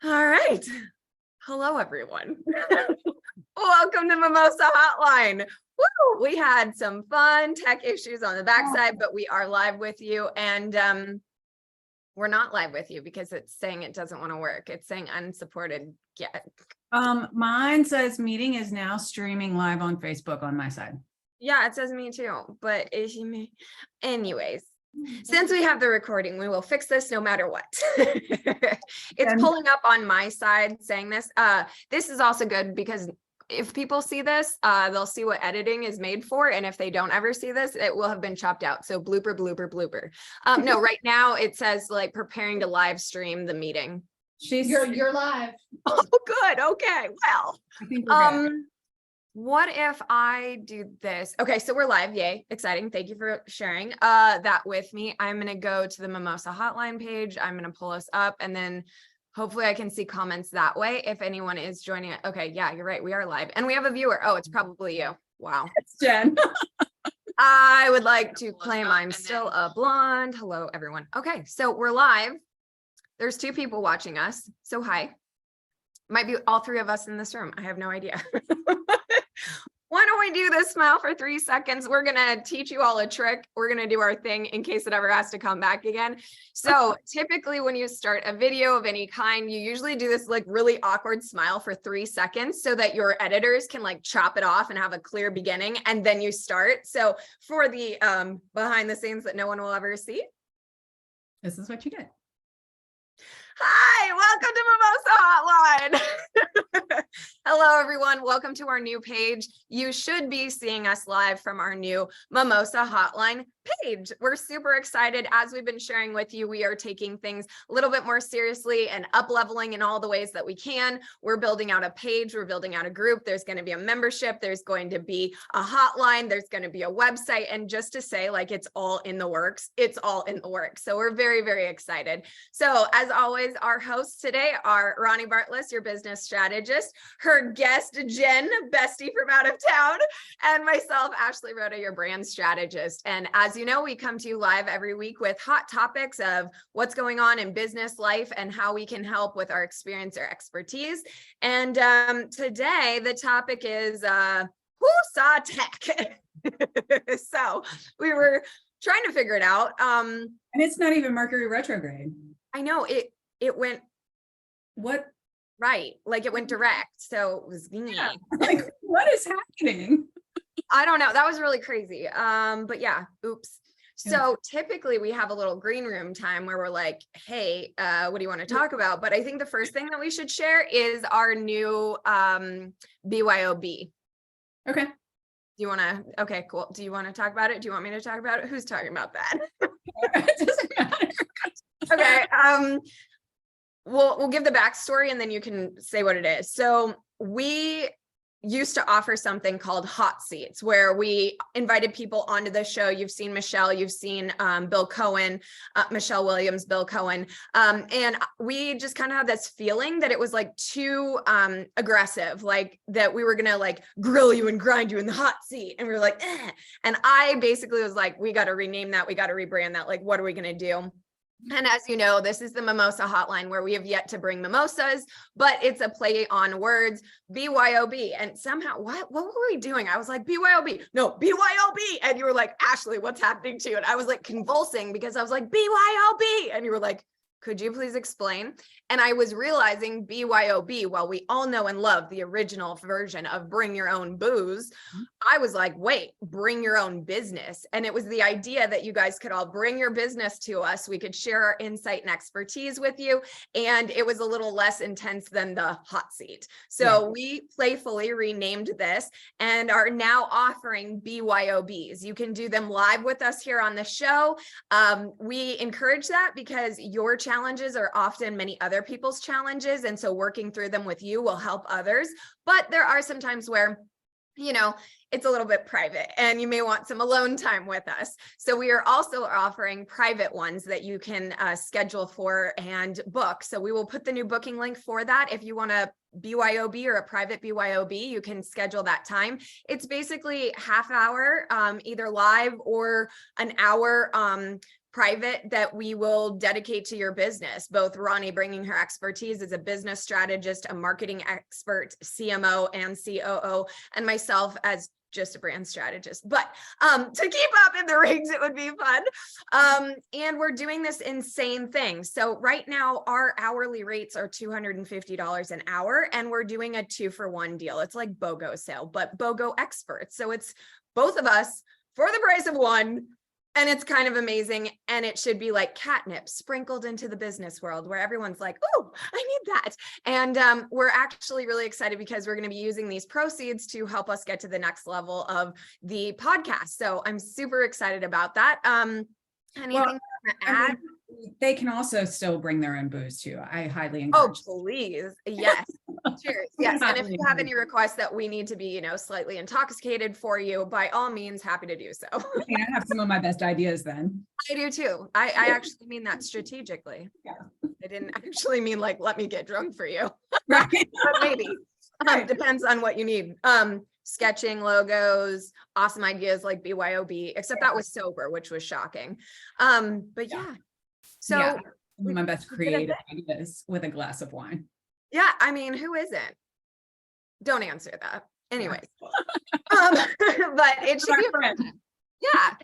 All right. Hello, everyone. Welcome to Mimosa Hotline. Woo! We had some fun tech issues on the backside, but we are live with you. And we're not live with you because it's saying it doesn't want to work. It's saying unsupported. Yeah. Mine says meeting is now streaming live on Facebook on my side. Yeah, it says me too, but anyways, since we have the recording, we will fix this no matter what. It's pulling up on my side saying this. This is also good because if people see this, they'll see what editing is made for. And if they don't ever see this, it will have been chopped out. So blooper, blooper, blooper. No, right now it says like preparing to live stream the meeting. You're live. Oh, good. Okay. Well, I think we're good. what if I do this? Okay, so we're live. Yay. Exciting. Thank you for sharing that with me. I'm going to go to the Mimosa Hotline page. I'm going to pull us up and then hopefully I can see comments that way if anyone is joining it. Okay, yeah, you're right. We are live and we have a viewer. Oh, it's probably you. Wow. It's Jen. I would like to claim I'm still a blonde. Hello, everyone. Okay, so we're live. There's 2 people watching us. So hi. Might be all 3 of us in this room. I have no idea. Why don't we do this smile for 3 seconds? We're going to teach you all a trick. We're going to do our thing in case it ever has to come back again. So typically when you start a video of any kind, you usually do this like really awkward smile for 3 seconds so that your editors can like chop it off and have a clear beginning and then you start. So for the behind the scenes that no one will ever see. This is what you get. Hi, welcome to Mimosa Hotline. Hello, everyone. Welcome to our new page. You should be seeing us live from our new Mimosa Hotline page. We're super excited. As we've been sharing with you, we are taking things a little bit more seriously and up-leveling in all the ways that we can. We're building out a page. We're building out a group. There's going to be a membership. There's going to be a hotline. There's going to be a website. And just to say, like, it's all in the works. It's all in the works. So we're very, very excited. So as always, our hosts today are Ronnie Bartless, your business strategist, her guest, Jen, bestie from out of town, and myself, Ashley Rhoda, your brand strategist. And as you know, we come to you live every week with hot topics of what's going on in business life and how we can help with our experience or expertise. And today, the topic is who saw tech? So we were trying to figure it out. And it's not even Mercury retrograde. I know it went What? right, like it went direct. So it was Yeah. Like, what is happening? I don't know. That was really crazy. But yeah, oops. So typically we have a little green room time where we're like, hey, what do you want to talk about? But I think the first thing that we should share is our new BYOB. Okay. Do you want to? Okay, cool. Do you want to talk about it? Do you want me to talk about it? Who's talking about that? It doesn't matter. Okay. We'll give the backstory and then you can say what it is. So we used to offer something called hot seats where we invited people onto the show. You've seen Michelle, you've seen Bill Cohen, Michelle Williams, Bill Cohen. And we just kind of had this feeling that it was like too aggressive, like that we were going to like grill you and grind you in the hot seat. And we were like, eh. And I basically was like, we got to rename that. We got to rebrand that. Like, what are we going to do? And as you know, this is the Mimosa Hotline where we have yet to bring mimosas, but it's a play on words, BYOB. And somehow, what were we doing? I was like, BYOB, no, BYOB. And you were like, Ashley, what's happening to you? And I was like convulsing because I was like, BYOB. And you were like, could you please explain? And I was realizing BYOB, while we all know and love the original version of bring your own booze, I was like, wait, bring your own business. And it was the idea that you guys could all bring your business to us. We could share our insight and expertise with you. And it was a little less intense than the hot seat. So we playfully renamed this and are now offering BYOBs. You can do them live with us here on the show. We encourage that because your challenges are often many other people's challenges. And so working through them with you will help others. But there are some times where, you know, it's a little bit private and you may want some alone time with us. So we are also offering private ones that you can schedule for and book. So we will put the new booking link for that. If you want a BYOB or a private BYOB, you can schedule that time. It's basically half hour, either live or an hour private that we will dedicate to your business. Both Ronnie bringing her expertise as a business strategist, a marketing expert, CMO and COO, and myself as just a brand strategist, but to keep up in the rings, it would be fun. And we're doing this insane thing. So right now our hourly rates are $250 an hour, and we're doing a 2-for-1 deal. It's like BOGO sale, but BOGO experts. So it's both of us for the price of one. And it's kind of amazing. And it should be like catnip sprinkled into the business world where everyone's like, oh, I need that. And we're actually really excited because we're going to be using these proceeds to help us get to the next level of the podcast. So I'm super excited about that. Anything to add? They can also still bring their own booze too. I highly Oh, encourage. please. Yes. Cheers. Yes. And if you have any requests that we need to be, slightly intoxicated for you, by all means, happy to do so. I have some of my best ideas then. I do too. I actually mean that strategically. Yeah. I didn't actually mean like, let me get drunk for you. Right. But maybe. Depends on what you need. Sketching, logos, awesome ideas like BYOB, except that was sober, which was shocking. But yeah. So Yeah, my best creative ideas with a glass of wine. yeah, I mean, who isn't? Don't answer that. Anyways. But it should be fun. Yeah.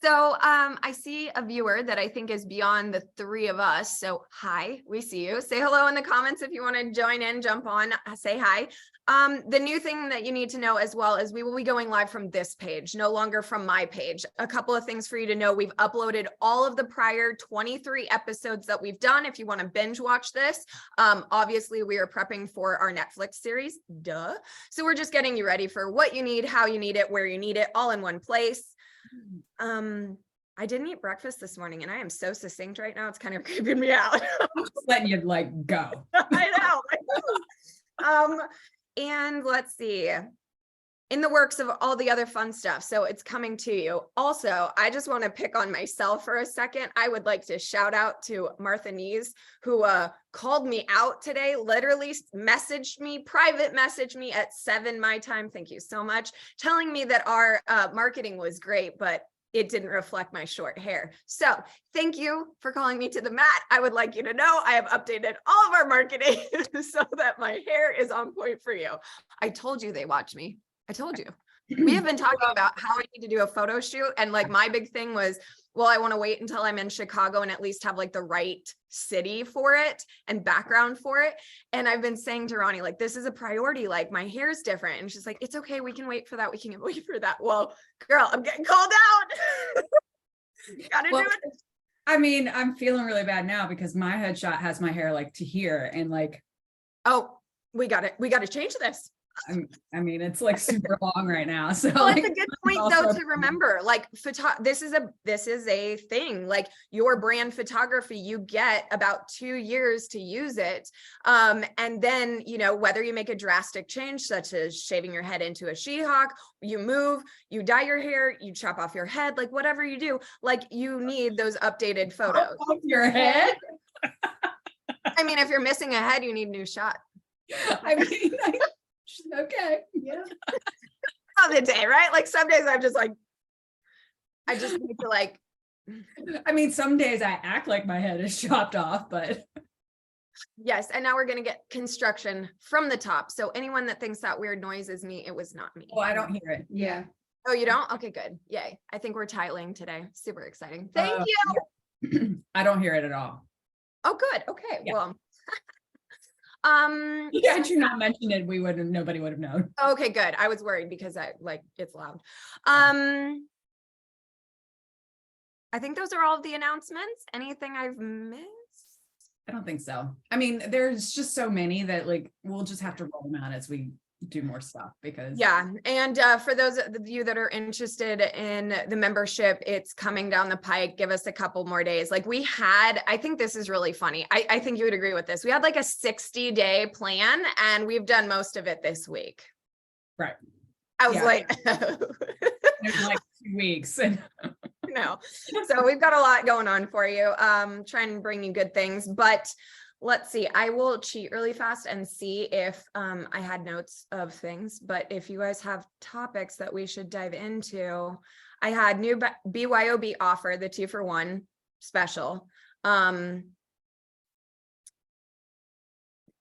So I see a viewer that I think is beyond the three of us. So hi, we see you. Say hello in the comments if you want to join in, jump on, say hi. The new thing that you need to know as well is we will be going live from this page, no longer from my page. A couple of things for you to know. We've uploaded all of the prior 23 episodes that we've done. If you want to binge watch this, obviously we are prepping for our Netflix series, duh. So we're just getting you ready for what you need, how you need it, where you need it, all in one place. I didn't eat breakfast this morning and I am so succinct right now. It's kind of creeping me out. I'm just letting you go. I know. And let's see, in the works of all the other fun stuff. So it's coming to you. Also, I just want to pick on myself for a second. I would like to shout out to Martha Nees, who called me out today, literally private messaged me at 7 my time. Thank you so much. Telling me that our marketing was great, but it didn't reflect my short hair. So thank you for calling me to the mat. I would like you to know I have updated all of our marketing so that my hair is on point for you. I told you they watch me. I told you. We have been talking about how I need to do a photo shoot. And like my big thing was, well, I want to wait until I'm in Chicago and at least have like the right city for it and background for it. And I've been saying to Ronnie, like, this is a priority. Like my hair's different. And she's like, it's okay. We can wait for that. We can wait for that. Well, girl, I'm getting called out. Gotta do it. I mean, I'm feeling really bad now because my headshot has my hair like to here and like, oh, we got to change this. I mean, it's like super long right now. So well, like, it's a good point though to remember, like this is a thing, like your brand photography, you get about 2 years to use it. And then, whether you make a drastic change, such as shaving your head into a She-Hulk, you move, you dye your hair, you chop off your head, like whatever you do, like you need those updated photos. Off your head? I mean, if you're missing a head, you need a new shot. I mean, okay. Yeah. On the day, right? Like some days I'm just like, I just need to like. I mean, some days I act like my head is chopped off, but. Yes. And now we're going to get construction from the top. So anyone that thinks that weird noise is me, it was not me. Oh, I don't hear it. Yeah. Oh, you don't? Okay, good. Yay. I think we're tiling today. Super exciting. Thank you. Yeah. I don't hear it at all. Oh, good. Okay. Yeah. Well, had you not mentioned it, nobody would have known. okay, good. I was worried because it's loud. I think those are all of the announcements. Anything I've missed? I don't think so. I mean, there's just so many that like, we'll just have to roll them out as we do more stuff because. Yeah. And for those of you that are interested in the membership, it's coming down the pike. Give us a couple more days. Like I think this is really funny. I think you would agree with this. We had like a 60-day plan and we've done most of it this week. Right. I was like, There's like 2 weeks. no. So we've got a lot going on for you. Trying to bring you good things, but let's see. I will cheat really fast and see if I had notes of things, but if you guys have topics that we should dive into, I had new BYOB offer, the 2-for-1. special. The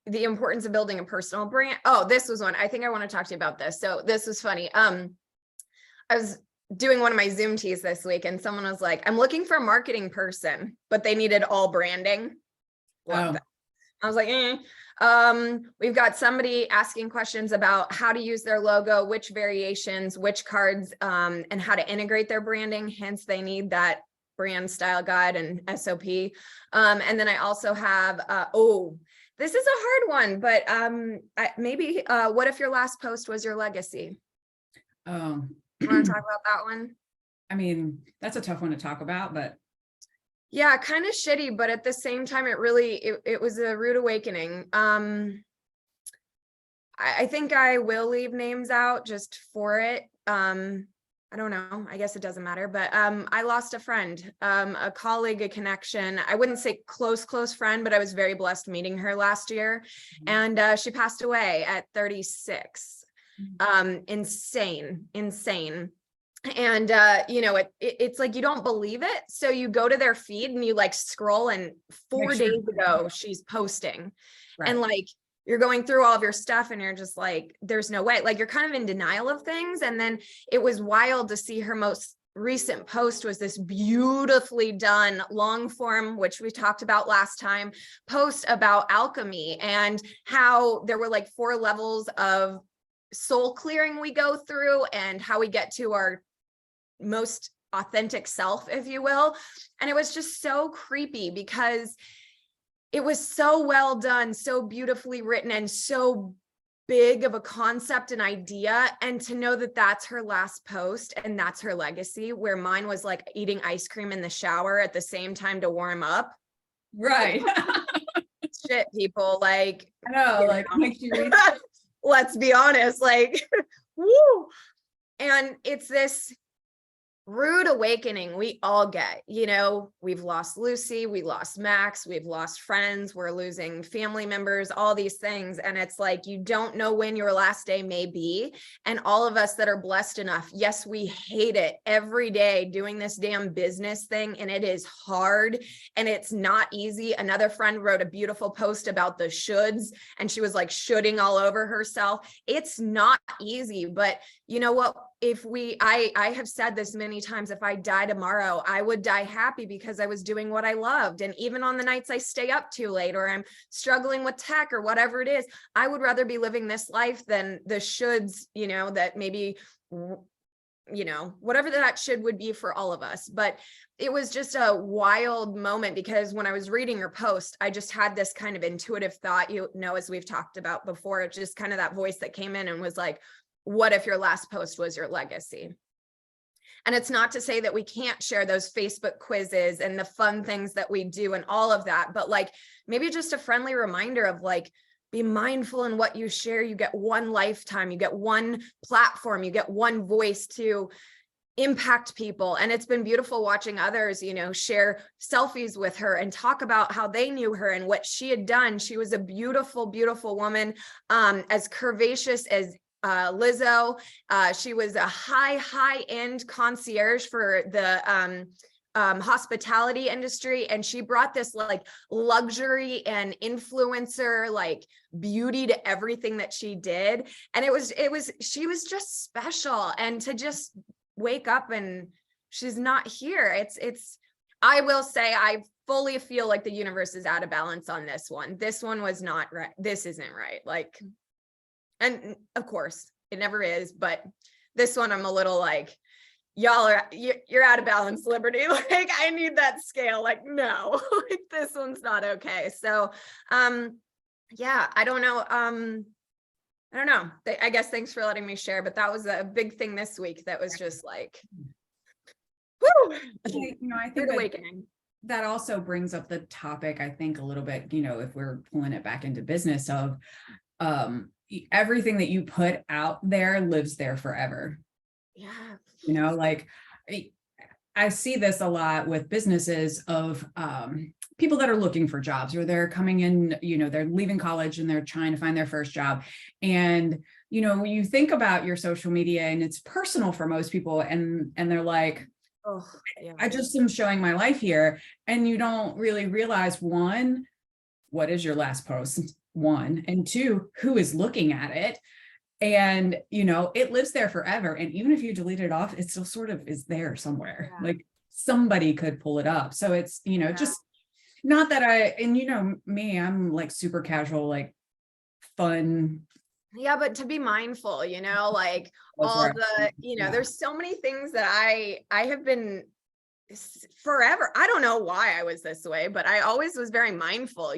importance of building a personal brand. Oh, this was one. I think I want to talk to you about this. So this was funny. I was doing one of my Zoom teas this week and someone was like, I'm looking for a marketing person, but they needed all branding. Love that. I was like, we've got somebody asking questions about how to use their logo, which variations, which cards, and how to integrate their branding. Hence, they need that brand style guide and SOP. And then I also have, this is a hard one, but maybe what if your last post was your legacy? Oh, You want to talk about that one? I mean, that's a tough one to talk about, but yeah, kind of shitty, but at the same time, it was a rude awakening. I think I will leave names out just for it. I don't know. I guess it doesn't matter, but I lost a friend, a colleague, a connection. I wouldn't say close friend, but I was very blessed meeting her last year. And she passed away at 36. Insane. And it's like you don't believe it. So you go to their feed and you like scroll, and 4 days ago she's posting. Right. And like you're going through all of your stuff and you're just like, there's no way. Like you're kind of in denial of things. And then it was wild to see her most recent post was this beautifully done long form, which we talked about last time, post about alchemy and how there were like 4 levels of soul clearing we go through and how we get to our most authentic self, if you will. And it was just so creepy because it was so well done, so beautifully written, and so big of a concept and idea. And to know that that's her last post and that's her legacy, where mine was like eating ice cream in the shower at the same time to warm up. Right. Shit, people, like, I know, like, makes you read. Let's be honest, like, woo. And it's this rude awakening we all get. We've lost Lucy, we lost Max, we've lost friends, we're losing family members, all these things. And it's like, you don't know when your last day may be. And all of us that are blessed enough, yes, we hate it every day doing this damn business thing. And it is hard and it's not easy. Another friend wrote a beautiful post about the shoulds and she was like shoulding all over herself. It's not easy, but you know what? I have said this many times, if I die tomorrow, I would die happy because I was doing what I loved. And even on the nights I stay up too late or I'm struggling with tech or whatever it is, I would rather be living this life than the shoulds, that maybe, whatever that should would be for all of us. But it was just a wild moment because when I was reading her post, I just had this kind of intuitive thought, as we've talked about before, it's just kind of that voice that came in and was like, what if your last post was your legacy? And it's not to say that we can't share those Facebook quizzes and the fun things that we do and all of that, but like maybe just a friendly reminder of like, be mindful in what you share. You get one lifetime, you get one platform, you get one voice to impact people. And it's been beautiful watching others, share selfies with her and talk about how they knew her and what she had done. She was a beautiful, beautiful woman, as curvaceous as Lizzo. She was a high-end concierge for the hospitality industry, and she brought this like luxury and influencer like beauty to everything that she did. And she was just special. And to just wake up and she's not here, I will say I fully feel like the universe is out of balance on this one. This one was not right. This isn't right. Like, and of course it never is, but this one I'm a little like, you're out of balance, Liberty. Like I need that scale. Like, no, like this one's not okay. So, yeah, I don't know. I guess thanks for letting me share, but that was a big thing this week. That was just like, whoo, I think awakening. That also brings up the topic, I think a little bit, if we're pulling it back into business of, everything that you put out there lives there forever. Yeah. Like I see this a lot with businesses of people that are looking for jobs, or they're coming in, they're leaving college and they're trying to find their first job. And, when you think about your social media and it's personal for most people, and they're like, Oh, yeah. I just am showing my life here. And you don't really realize, one, what is your last post? One, and two, who is looking at it? And, it lives there forever. And even if you delete it off, it still sort of is there somewhere. Yeah. Like somebody could pull it up. So it's, just not that me, I'm like super casual, like fun. Yeah, but to be mindful, like That's all where the, yeah. there's so many things that I have been forever. I don't know why I was this way, but I always was very mindful,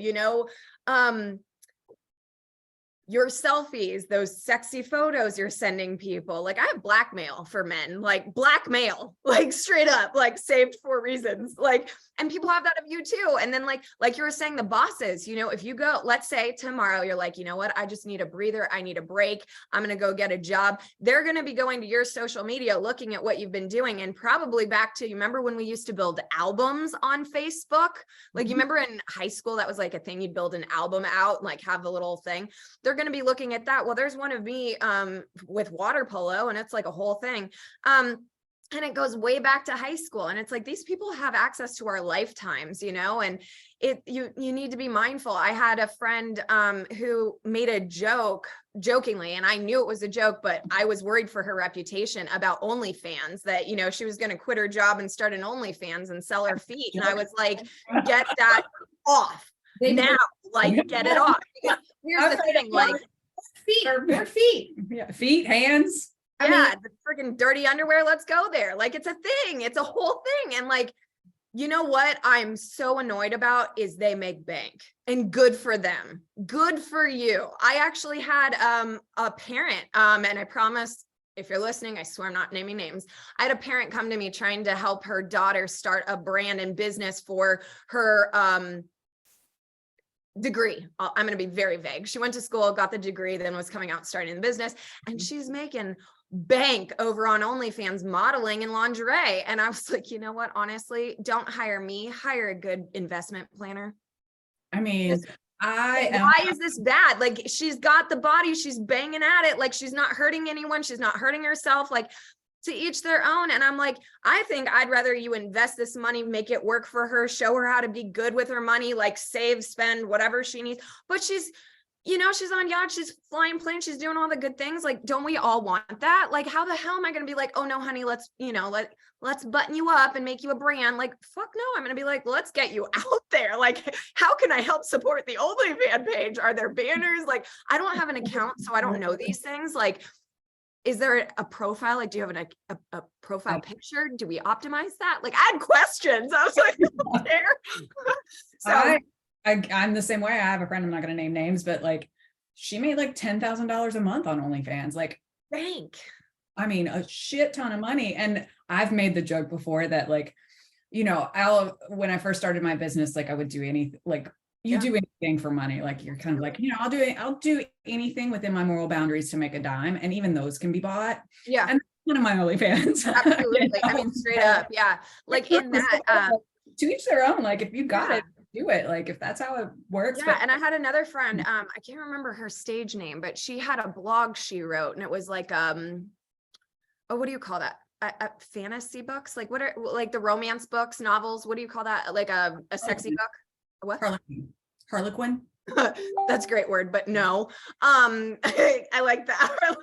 your selfies, those sexy photos you're sending people. Like I have blackmail for men, like blackmail, like straight up, like saved for reasons. Like, and people have that of you too. And then like you were saying, the bosses, if you go, let's say tomorrow, you're like, you know what? I just need a breather. I need a break. I'm going to go get a job. They're going to be going to your social media, looking at what you've been doing. And probably back to, you remember when we used to build albums on Facebook? Like you remember in high school, that was like a thing. You'd build an album out and like have the little thing. They're going to be looking at that. Well, there's one of me with water polo, and it's like a whole thing. And it goes way back to high school. And it's like, these people have access to our lifetimes, and you need to be mindful. I had a friend who made a joke jokingly, and I knew it was a joke, but I was worried for her reputation about OnlyFans, that, she was going to quit her job and start an OnlyFans and sell her feet. And I was like, get that off now, like get it off. Here's the thing, like feet or feet. Yeah, feet, hands. Yeah, the freaking dirty underwear, let's go there. Like it's a thing, it's a whole thing. And like, you know what I'm so annoyed about is they make bank, and good for them. Good for you. I actually had a parent, and I promise, if you're listening, I swear I'm not naming names. I had a parent come to me trying to help her daughter start a brand and business for her degree. I'm going to be very vague. She went to school, got the degree, then was coming out starting the business, and she's making bank over on OnlyFans modeling and lingerie. And I was like, you know what? Honestly, don't hire me, hire a good investment planner. I mean, why is this bad? Like she's got the body, she's banging at it. Like she's not hurting anyone. She's not hurting herself. Like to each their own. And I'm like, I think I'd rather you invest this money, make it work for her, show her how to be good with her money, like save, spend, whatever she needs. But she's, she's on yachts, she's flying planes, she's doing all the good things. Like, don't we all want that? Like, how the hell am I going to be like, oh no, honey, let's button you up and make you a brand? Like, fuck no. I'm going to be like, let's get you out there. Like, how can I help support the OnlyFans page? Are there banners? Like, I don't have an account, so I don't know these things. Like, is there a profile? Like, do you have a profile picture? Do we optimize that? Like, I had questions. I was like, so I'm the same way. I have a friend, I'm not going to name names, but like she made like $10,000 a month on OnlyFans. Like, bank. I mean, a shit ton of money. And I've made the joke before that, like, when I first started my business, like I would do anything, like you do anything for money. Like you're kind of like, I'll do anything within my moral boundaries to make a dime. And even those can be bought. Yeah. And one of my OnlyFans. Absolutely. I mean, straight up. Yeah. Like in that, to each their own. Like if you got it, do it. Like if that's how it works. Yeah. And I had another friend, I can't remember her stage name, but she had a blog she wrote, and it was like, what do you call that? Fantasy books? Like what are like the romance books, novels? What do you call that? Like a sexy book? What? Harlequin. That's a great word, but no. I like that.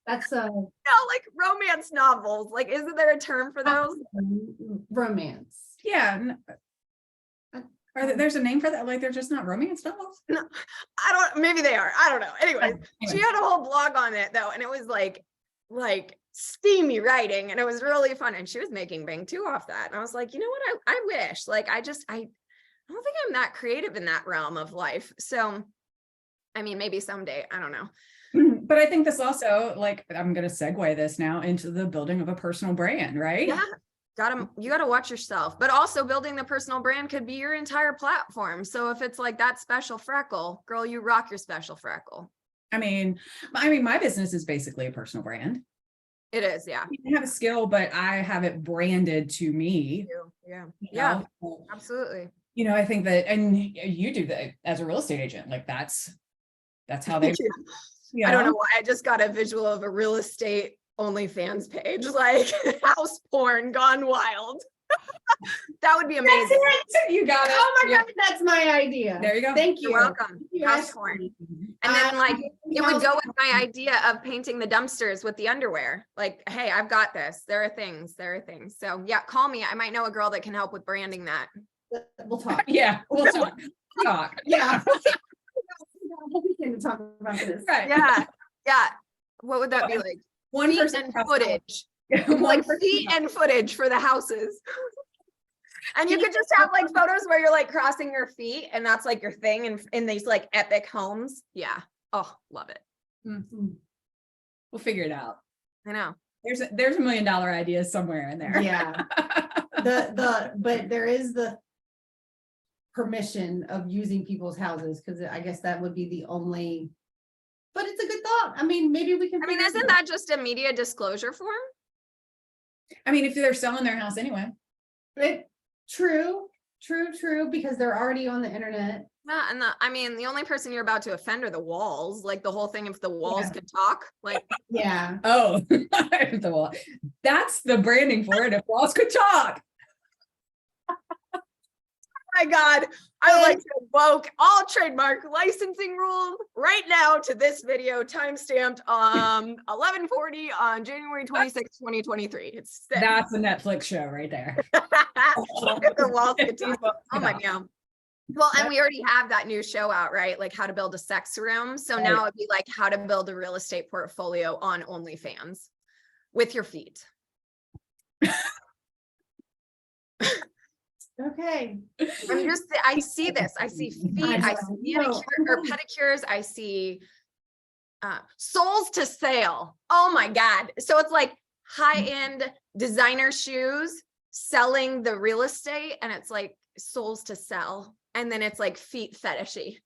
That's no, like romance novels. Like, isn't there a term for those? Romance. Yeah. There's a name for that? Like they're just not romance novels? No, maybe they are. I don't know. Anyway, she had a whole blog on it though, and it was like steamy writing, and it was really fun. And she was making bank too off that. And I was like, you know what? I wish. Like, I don't think I'm that creative in that realm of life. So, I mean, maybe someday. I don't know. But I think this also, like, I'm going to segue this now into the building of a personal brand, right? Yeah. You got to watch yourself, but also building the personal brand could be your entire platform. So if it's like that special freckle, girl, you rock your special freckle. I mean, my business is basically a personal brand. It is. Yeah. I have a skill, but I have it branded to me. Yeah. Yeah, absolutely. I think that, and you do that as a real estate agent. Like that's how they, I don't know why. I just got a visual of a real estate OnlyFans page, like house porn gone wild. That would be amazing. You got it. Oh my God, that's my idea. There you go. Thank you. You're welcome. You House asked porn. me. And then like it would go with my House- idea of painting the dumpsters with the underwear. Like, hey, I've got this. There are things. So yeah, call me. I might know a girl that can help with branding that. We'll talk. Yeah, we'll talk. Yeah. We can talk about this. Right. Yeah. Yeah. What would that be like? One Feet person and has to- footage. One Like person feet and footage for the houses. And you could just have like photos where you're like crossing your feet and that's like your thing in these like epic homes. Yeah. Oh, love it. Mhm. We'll figure it out. I know. There's $1 million ideas somewhere in there. Yeah. But there is the permission of using people's houses, because I guess that would be the only, but it's a good thought. I mean, maybe we can. I mean, figure it isn't out. that just a media disclosure form? I mean, if they're selling their house anyway. True, because they're already on the internet. Yeah, and I mean, the only person you're about to offend are the walls. Like the whole thing, if the walls Yeah. could talk, like Yeah. Oh, the wall. That's the branding for it. If walls could talk. my God, I would like to invoke all trademark licensing rules right now to this video, timestamped 11:40 on January 26, 2023. It's sick. That's a Netflix show right there. If the walls could talk. Oh my God. God. Well, and we already have that new show out, right? Like how to build a sex room. So Right. now it'd be like how to build a real estate portfolio on OnlyFans with your feet. Okay. I see this. I see feet, I see manicure or pedicures, I see souls to sale. Oh my God. So it's like high-end designer shoes selling the real estate, and it's like souls to sell. And then it's like feet fetishy.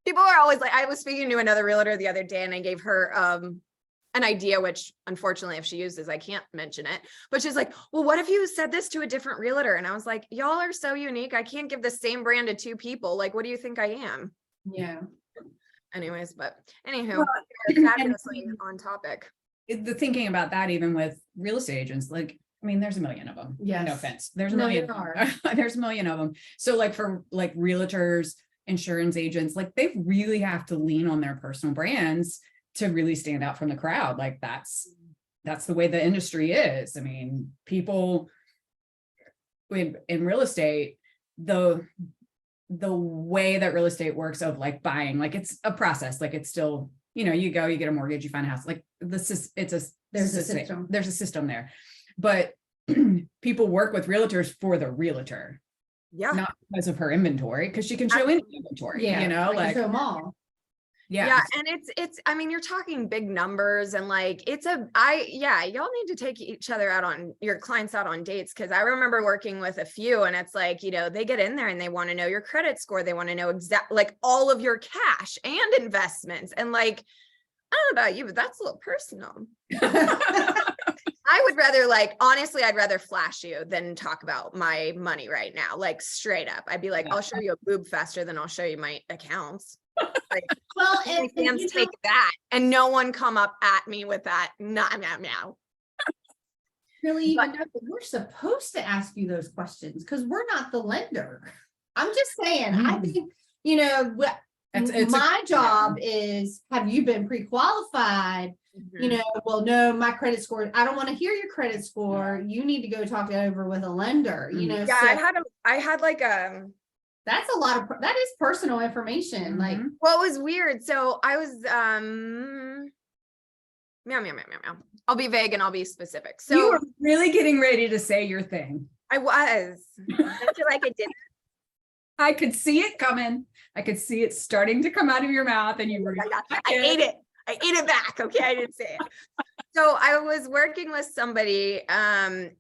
People are always like, I was speaking to another realtor the other day and I gave her an idea, which unfortunately, if she uses, I can't mention it, but she's like, well, what if you said this to a different realtor? And I was like, y'all are so unique. I can't give the same brand to two people. Like, what do you think I am? Yeah. Anyways, but anywho, Well, we're fabulously on topic. The thinking about that, even with real estate agents, like, I mean, there's a million of them. Yes. No offense. There's a No, million. there are. There's a million of them. So like for like realtors, insurance agents, like they really have to lean on their personal brands to really stand out from the crowd. Like that's the way the industry is. I mean, people in real estate, the way that real estate works of like buying, like it's a process, like it's still, you get a mortgage, you find a house, like there's a system there, but people work with realtors for the realtor, Yeah. not because of her inventory, because she can show any inventory, Yeah. like show 'em all. Yeah. And it's, I mean, you're talking big numbers and like, y'all need to take each other out on your clients out on dates. Cause I remember working with a few and it's like, they get in there and they want to know your credit score. They want to know like all of your cash and investments. And like, I don't know about you, but that's a little personal. I would rather honestly, I'd rather flash you than talk about my money right now. Like straight up. I'd be like, I'll show you a boob faster than I'll show you my accounts. Like, Well, and fans take that and no one come up at me with that. No. really even know that we're supposed to ask you those questions because we're not the lender. I'm just saying, I think, my job is, have you been pre-qualified? Well, no, my credit score, I don't want to hear your credit score. You need to go talk it over with a lender, Yeah, so I had like that's a lot of, that is personal information. Like, well, it was weird. So I was meow. I'll be vague and I'll be specific. So you were really getting ready to say your thing. I was. I feel like I did. I could see it coming. I could see it starting to come out of your mouth, and you were. I ate it. I ate it back. Okay, I didn't say it. So I was working with somebody, and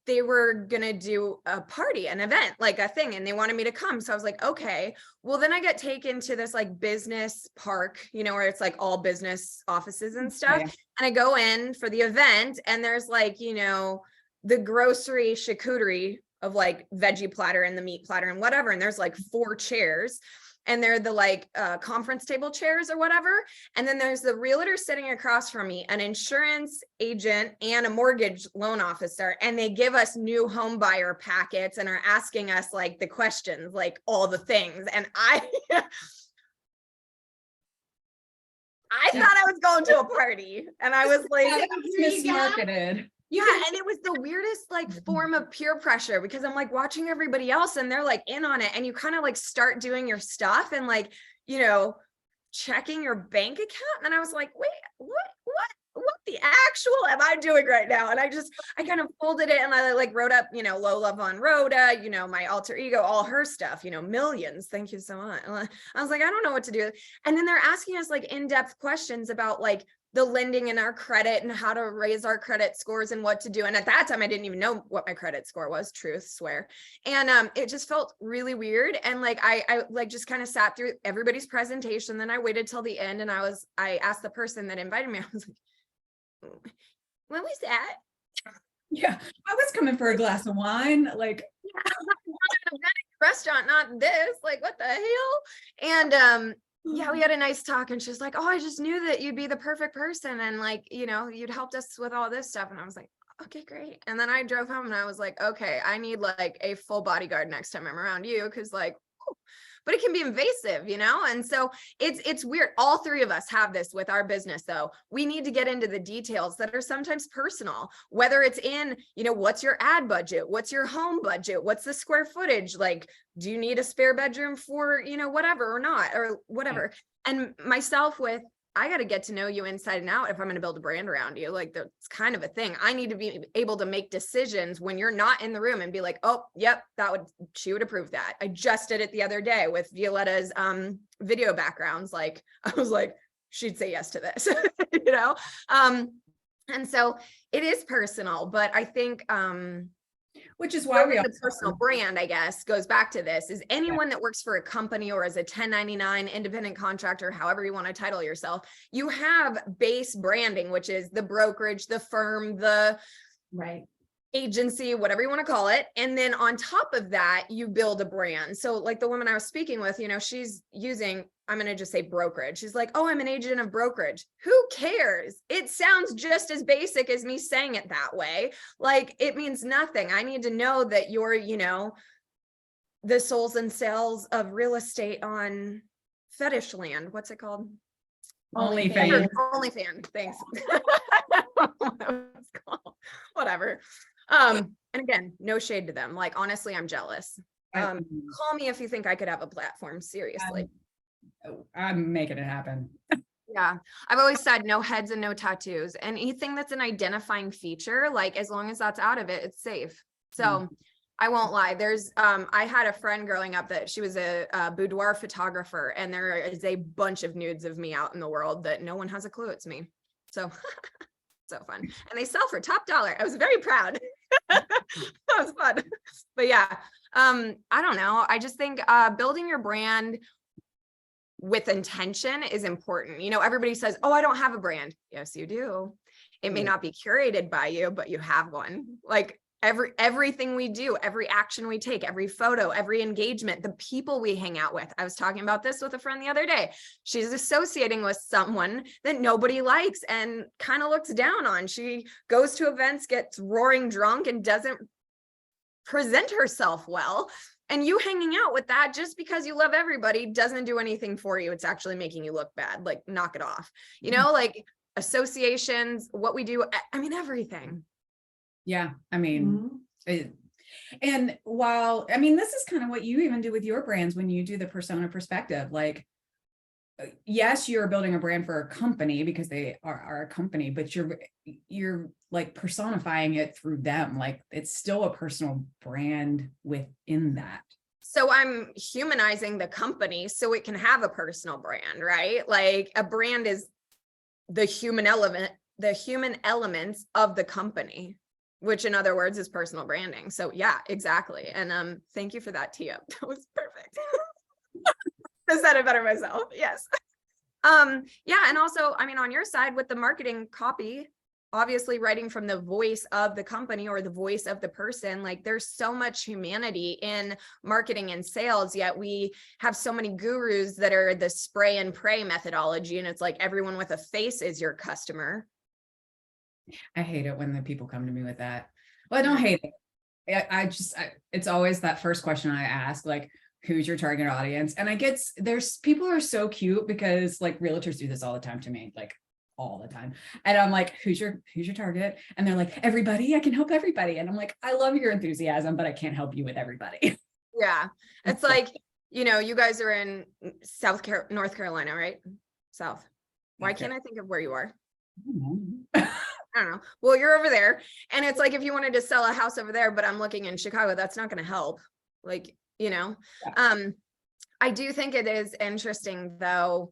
they were gonna do a party, an event, like a thing, and they wanted me to come. So I was like, okay. Well, then I get taken to this like business park, where it's like all business offices and stuff. Yeah. And I go in for the event, and there's like, the grocery charcuterie of like veggie platter and the meat platter and whatever. And there's like 4 chairs. and they're the like conference table chairs or whatever. And then there's the realtor sitting across from me, an insurance agent and a mortgage loan officer. And they give us new home buyer packets and are asking us like the questions, like all the things. And I thought I was going to a party, and I was like, mismarketed. yeah, and it was the weirdest like form of peer pressure, because I'm like watching everybody else and they're like in on it, and you kind of like start doing your stuff and like, you know, checking your bank account. And I was like, wait, what the actual am I doing right now? And I kind of folded it and I like wrote up, you know, Lola Von Rhoda, you know, my alter ego, all her stuff, you know, millions. Thank you so much. I was like, I don't know what to do. And then they're asking us like in-depth questions about like the lending and our credit and how to raise our credit scores and what to do. And at that time, I didn't even know what my credit score was, truth, swear. And it just felt really weird. And like, I like just kind of sat through everybody's presentation. Then I waited till the end and I asked the person that invited me, I was like, what was that? Yeah, I was coming for a glass of wine. Like, restaurant, not this. Like, what the hell? And yeah, we had a nice talk, and she's like, oh, I just knew that you'd be the perfect person, and like, you know, you'd helped us with all this stuff. And I was like, okay, great. And then I drove home and I was like, okay, I need like a full bodyguard next time I'm around you, because like, but it can be invasive, you know? And so it's weird. All three of us have this with our business though. We need to get into the details that are sometimes personal, whether it's in, you know, what's your ad budget? What's your home budget? What's the square footage? Like, do you need a spare bedroom for, you know, whatever or not, or whatever. And myself with, I got to get to know you inside and out if I'm going to build a brand around you. Like that's kind of a thing. I need to be able to make decisions when you're not in the room and be like, oh, yep, she would approve that. I just did it the other day with Violetta's video backgrounds. Like, I was like, she'd say yes to this, you know? And so it is personal, but I think, which is why we the personal brand, I guess, goes back to this, is anyone that works for a company or as a 1099 independent contractor, however you want to title yourself, you have base branding, which is the brokerage, the firm, the agency, whatever you want to call it. And then on top of that, you build a brand. So like the woman I was speaking with, you know, she's using, I'm going to just say brokerage. She's like, oh, I'm an agent of brokerage. Who cares? It sounds just as basic as me saying it that way. Like it means nothing. I need to know that you're, you know, the souls and sales of real estate on fetish land. What's it called? OnlyFans. OnlyFans. Thanks. Whatever. And again, no shade to them. Like, honestly, I'm jealous. Call me if you think I could have a platform. Seriously. I'm making it happen. Yeah. I've always said no heads and no tattoos. And anything that's an identifying feature, like as long as that's out of it, it's safe. So I won't lie. There's, I had a friend growing up that she was a boudoir photographer, and there is a bunch of nudes of me out in the world that no one has a clue it's me. So, so fun. And they sell for top dollar. I was very proud. That was fun. But yeah, I don't know. I just think building your brand with intention is important. You know, everybody says, oh, I don't have a brand. Yes, you do. It may not be curated by you, but you have one. Like everything we do, every action we take, every photo, every engagement, the people we hang out with. I was talking about this with a friend the other day. She's associating with someone that nobody likes and kind of looks down on. She goes to events, gets roaring drunk, and doesn't present herself well. And you hanging out with that just because you love everybody doesn't do anything for you. It's actually making you look bad. Like, knock it off. You know, like associations, what we do. I mean, everything. Yeah. I mean, and while, I mean, this is kind of what you even do with your brands when you do the persona perspective. Like, yes, you're building a brand for a company because they are a company, but you're like personifying it through them. Like it's still a personal brand within that. So I'm humanizing the company so it can have a personal brand, right? Like a brand is the human elements of the company, which in other words is personal branding. So yeah, exactly. And thank you for that, Tia. That was perfect. I said it better myself. Yes. Yeah. And also, I mean, on your side with the marketing copy, obviously writing from the voice of the company or the voice of the person. Like there's so much humanity in marketing and sales, yet we have so many gurus that are the spray and pray methodology. And it's like everyone with a face is your customer. I hate it when the people come to me with that. Well, I don't hate it. It's always that first question I ask, like, who's your target audience? And there's people are so cute because like realtors do this all the time to me, like all the time. And I'm like, who's your target? And they're like, everybody, I can help everybody. And I'm like, I love your enthusiasm, but I can't help you with everybody. Yeah. It's like, you guys are in North Carolina, right? South. Why can't I think of where you are? I don't know. Well, you're over there. And it's like, if you wanted to sell a house over there, but I'm looking in Chicago, that's not going to help. Like, I do think it is interesting though.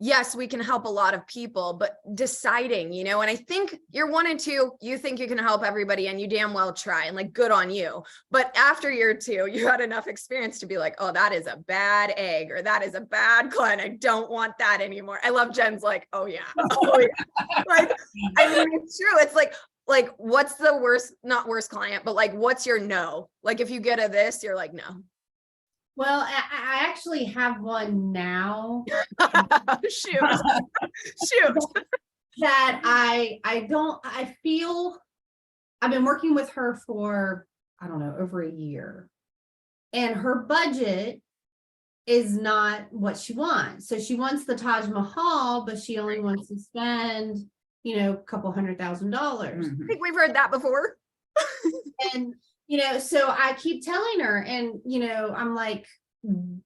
Yes, we can help a lot of people, but deciding, and I think you're 1 and 2, you think you can help everybody and you damn well try and like, good on you. But after year 2, you had enough experience to be like, oh, that is a bad egg, or that is a bad client. I don't want that anymore. I love Jen's like, oh yeah. Oh yeah. Like, I mean, it's true. It's like, what's the worst, not worst client, but like, what's your no? Like, if you get a this, you're like, no. Well, I actually have one now. Shoot. That I feel I've been working with her for, I don't know, over a year. And her budget is not what she wants. So she wants the Taj Mahal, but she only wants to spend, a couple $100,000. I think we've heard that before. And so I keep telling her, and I'm like,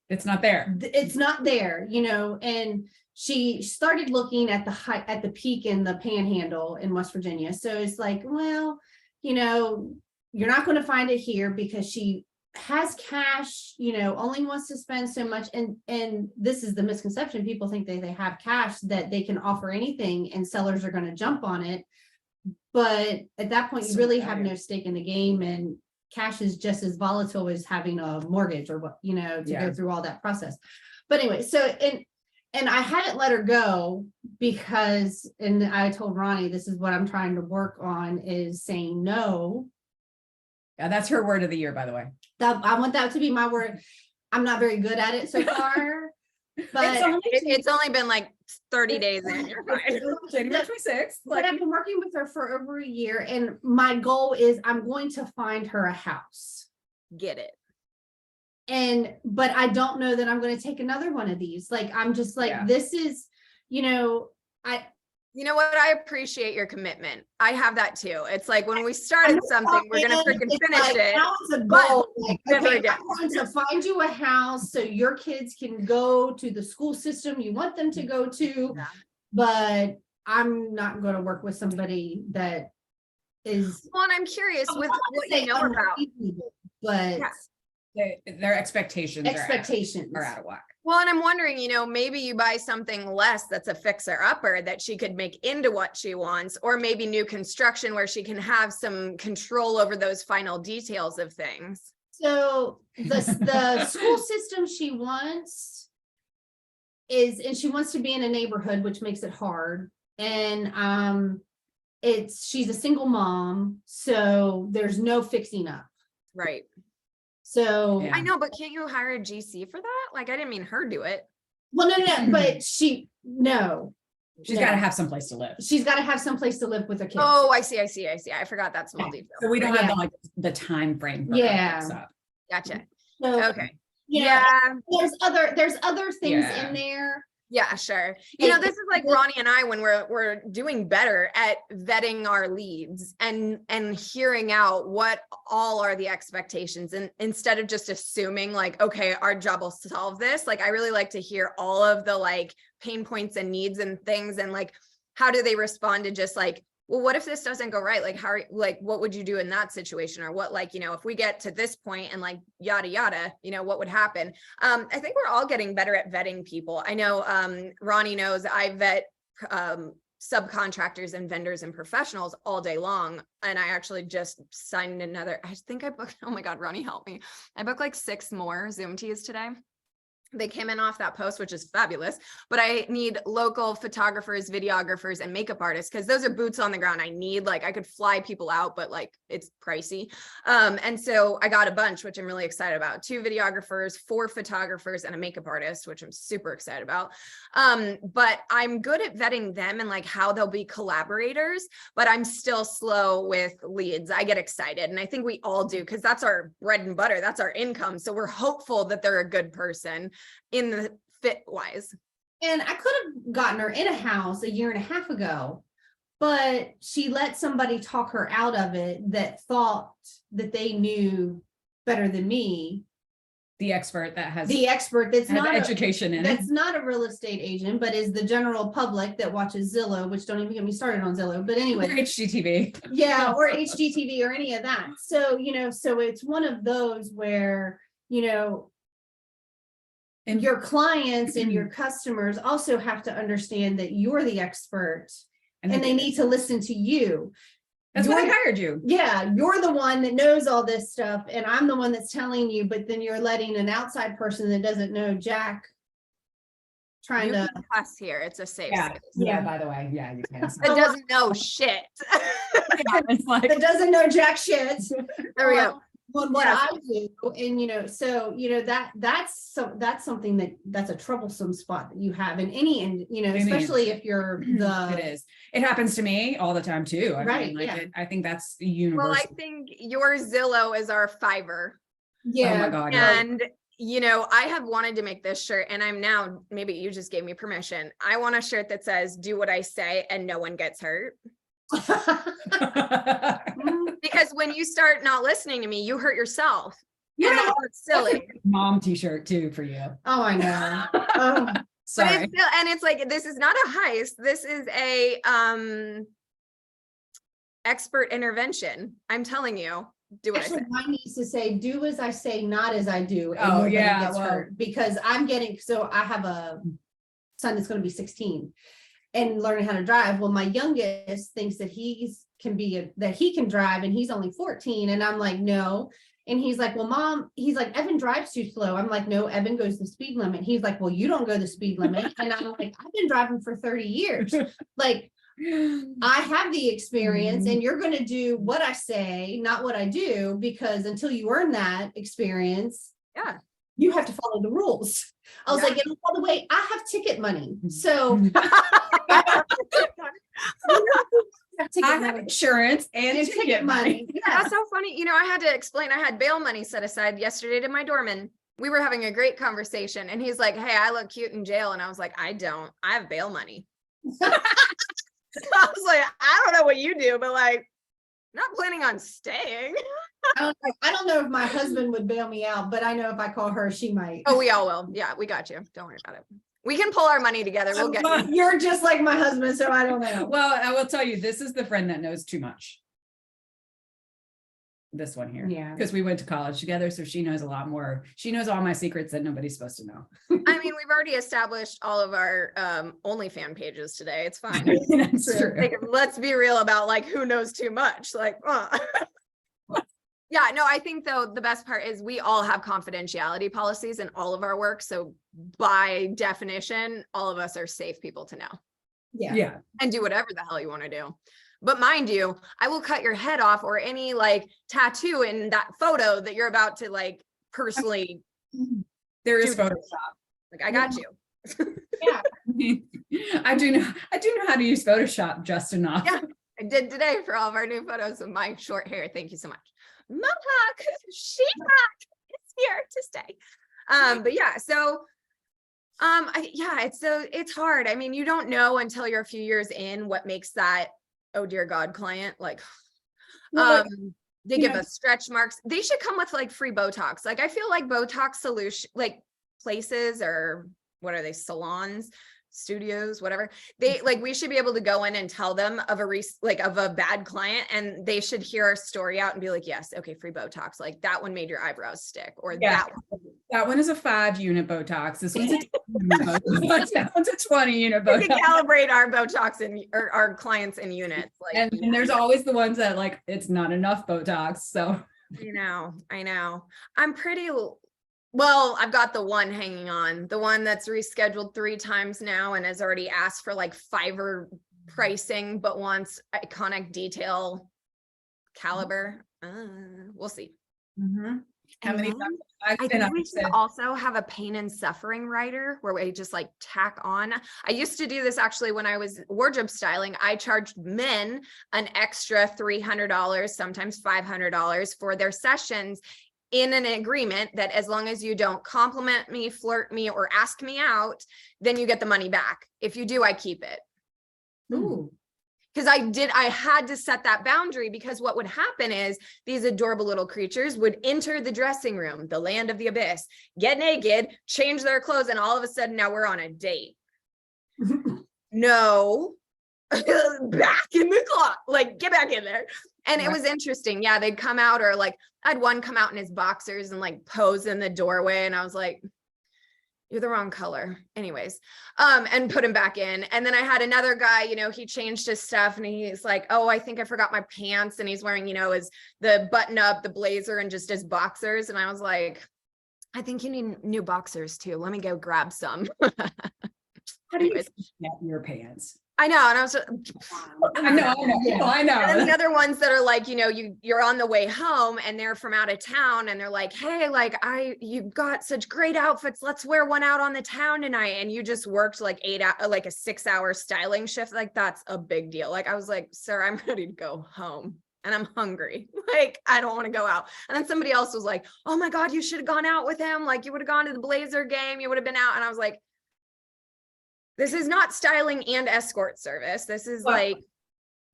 it's not there. It's not there, and she started looking at the peak in the Panhandle in West Virginia. So it's like, well, you're not going to find it here because she has cash, only wants to spend so much. And this is the misconception. People think they have cash, that they can offer anything and sellers are going to jump on it. But at that point, you really have no stake in the game, and cash is just as volatile as having a mortgage or what, to go through all that process. But anyway, so, and I hadn't let her go because, and I told Ronnie, this is what I'm trying to work on, is saying no. Yeah, that's her word of the year, by the way. I want that to be my word. I'm not very good at it so far, but it's only been like 30 days in. You're fine. January 26th. But I've been working with her for over a year, and my goal is I'm going to find her a house. Get it. But I don't know that I'm going to take another one of these. Like, I'm just like, this is, you know what? I appreciate your commitment. I have that too. It's like when we started something, we're going to freaking finish it. Now it's a goal. Like, okay, I'm going to find you a house so your kids can go to the school system you want them to go to. Yeah. But I'm not going to work with somebody that is. Well, and I'm curious with what you know about. But their expectations are out of whack. Well, and I'm wondering, maybe you buy something less that's a fixer upper that she could make into what she wants, or maybe new construction where she can have some control over those final details of things. So the school system she wants and she wants to be in a neighborhood, which makes it hard. And she's a single mom, so there's no fixing up. Right. So I know, but can't you hire a GC for that? Like, I didn't mean her do it. Well, no, but she's got to have some place to live. She's got to have some place to live with her kids. Oh, I see. I forgot that small detail. So we don't have the time frame. For Gotcha. So, okay. There's other things in there. Yeah, sure. This is like Ronnie and I, when we're doing better at vetting our leads and hearing out what all are the expectations, and instead of just assuming like, okay, our job will solve this. Like, I really like to hear all of the like pain points and needs and things, and like, how do they respond to just like, well, what if this doesn't go right? Like, what would you do in that situation? Or what, like, if we get to this point and like, yada, yada, what would happen? I think we're all getting better at vetting people. I know, Ronnie knows I vet, subcontractors and vendors and professionals all day long. And I actually just signed I think I booked, oh my God, Ronnie, help me. I booked like 6 more Zoom teas today. They came in off that post, which is fabulous, but I need local photographers, videographers, and makeup artists, because those are boots on the ground. I need, like, I could fly people out, but like it's pricey. And so I got a bunch, which I'm really excited about. 2 videographers, 4 photographers, and a makeup artist, which I'm super excited about. But I'm good at vetting them and like how they'll be collaborators, but I'm still slow with leads. I get excited, and I think we all do, because that's our bread and butter. That's our income. So we're hopeful that they're a good person in the fit wise. And I could have gotten her in a house a year and a half ago, but she let somebody talk her out of it that thought that they knew better than me. The expert that has The expert that's has not education in it. that's not a real estate agent, but is the general public that watches Zillow, which don't even get me started on Zillow. But Or anyway, HGTV. yeah, or HGTV or any of that. So, so it's one of those where, And your clients and your customers also have to understand that you're the expert and they need to listen to you. That's why I hired you. Yeah, you're the one that knows all this stuff and I'm the one that's telling you, but then you're letting an outside person that doesn't know jack trying You to can cuss here. It's a safe Yeah. space. Yeah. By the way, yeah, you can. It doesn't know shit. It's like, that doesn't know jack shit. There we go. On what Yes. I do, and so that's something that's a troublesome spot that you have in any, and especially if you're it is. It happens to me all the time too. Right, Yeah. yeah. I think that's universal. Well, I think your Zillow is our Fiverr. yeah. Oh my God. yeah. And I have wanted to make this shirt, and I'm now, maybe you just gave me permission. I want a shirt that says, do what I say and no one gets hurt. Because when you start not listening to me, you hurt yourself. Yeah. And that's silly. Mom t-shirt too for you. Oh, I know. Oh, But Sorry. it's still, and it's like, this is not a heist. This is a expert intervention. I'm telling you, do what I actually, say. mine needs to say, do as I say, not as I do. And Oh, nobody yeah, gets well- hurt. Because I'm getting, so I have a son that's going to be 16 and learning how to drive. Well, my youngest thinks that he can drive, and he's only 14. And I'm like, no. And he's like, well, Mom, he's like, Evan drives too slow. I'm like, no, Evan goes the speed limit. He's like, well, you don't go the speed limit. And I'm like, I've been driving for 30 years. Like, I have the experience, and you're going to do what I say, not what I do, because until you earn that experience, Yeah. you have to follow the rules. I was Yeah. like, and by the way, I have ticket money. So I have insurance and and ticket money. Yeah. That's so funny. I had to explain, I had bail money set aside yesterday to my doorman. We were having a great conversation, and he's like, hey, I look cute in jail. And I was like, I don't, I have bail money. I was like, I don't know what you do, but like, not planning on staying. I don't know if my husband would bail me out, but I know if I call her, she might. Oh, we all will. Yeah, we got you. Don't worry about it. We can pull our money together. We'll get you. You're just like my husband, so I don't know. Well, I will tell you, this is the friend that knows too much. This one here. Yeah. Because we went to college together, so she knows a lot more. She knows all my secrets that nobody's supposed to know. I mean, we've already established all of our OnlyFans pages today. It's fine. That's true. Like, let's be real about like who knows too much. Like, yeah, no, I think though the best part is we all have confidentiality policies in all of our work. So by definition, all of us are safe people to know Yeah. and do whatever the hell you want to do. But mind you, I will cut your head off or any like tattoo in that photo that you're about to like personally. There is do. Photoshop. Like, I got you. Yeah. I do know how to use Photoshop just enough. Yeah. I did today for all of our new photos of my short hair. Thank you so much. Mohawk, She-Hulk is here to stay. But yeah, so it's hard. I mean, you don't know until you're a few years in what makes that, oh dear God, client. Like, Well, they give us stretch marks. They should come with like free Botox. Like, I feel like Botox solution, like places or what are they, salons, studios, whatever, they like, we should be able to go in and tell them of a bad client, and they should hear our story out and be like, yes, okay, free Botox, like that one made your eyebrows stick, or Yeah. that That one is a 5-unit Botox. This one's a 20-unit Botox. That one's a 20-unit we can Botox. calibrate our Botox or our clients in units. Like, And there's always the ones that like, it's not enough Botox. So I know. I'm pretty Well, I've got the one hanging on, the one that's rescheduled 3 times now and has already asked for like Fiverr pricing, but wants iconic detail caliber. We'll see. How many And times I I've been think up we and should said, also have a pain and suffering writer where we just like tack on. I used to do this actually when I was wardrobe styling. I charged men an extra $300, sometimes $500 for their sessions, in an agreement that as long as you don't compliment me, flirt me, or ask me out, then you get the money back. If you do, I keep it. Ooh. Because I had to set that boundary, because what would happen is these adorable little creatures would enter the dressing room, the land of the abyss, get naked, change their clothes, and all of a sudden now we're on a date. No, back in the closet, like get back in there. And it was interesting. Yeah, they'd come out, or like I had one come out in his boxers and like pose in the doorway, and I was like, you're the wrong color. Anyways, and put him back in. And then I had another guy, you know, he changed his stuff and he's like, oh, I think I forgot my pants. And he's wearing, you know, the button up, the blazer, and just his boxers. And I was like, I think you need new boxers too. Let me go grab some. how do you get your pants? I know. And I was just, I know. and then the other ones that are like, you know, you're on the way home and they're from out of town and they're like, hey, like you've got such great outfits. Let's wear one out on the town tonight. And you just worked like like a 6-hour styling shift. Like that's a big deal. Like I was like, sir, I'm ready to go home and I'm hungry. Like, I don't want to go out. And then somebody else was like, oh my God, you should have gone out with him. Like you would have gone to the Blazer game. You would have been out. And I was like, this is not styling and escort service. This is like,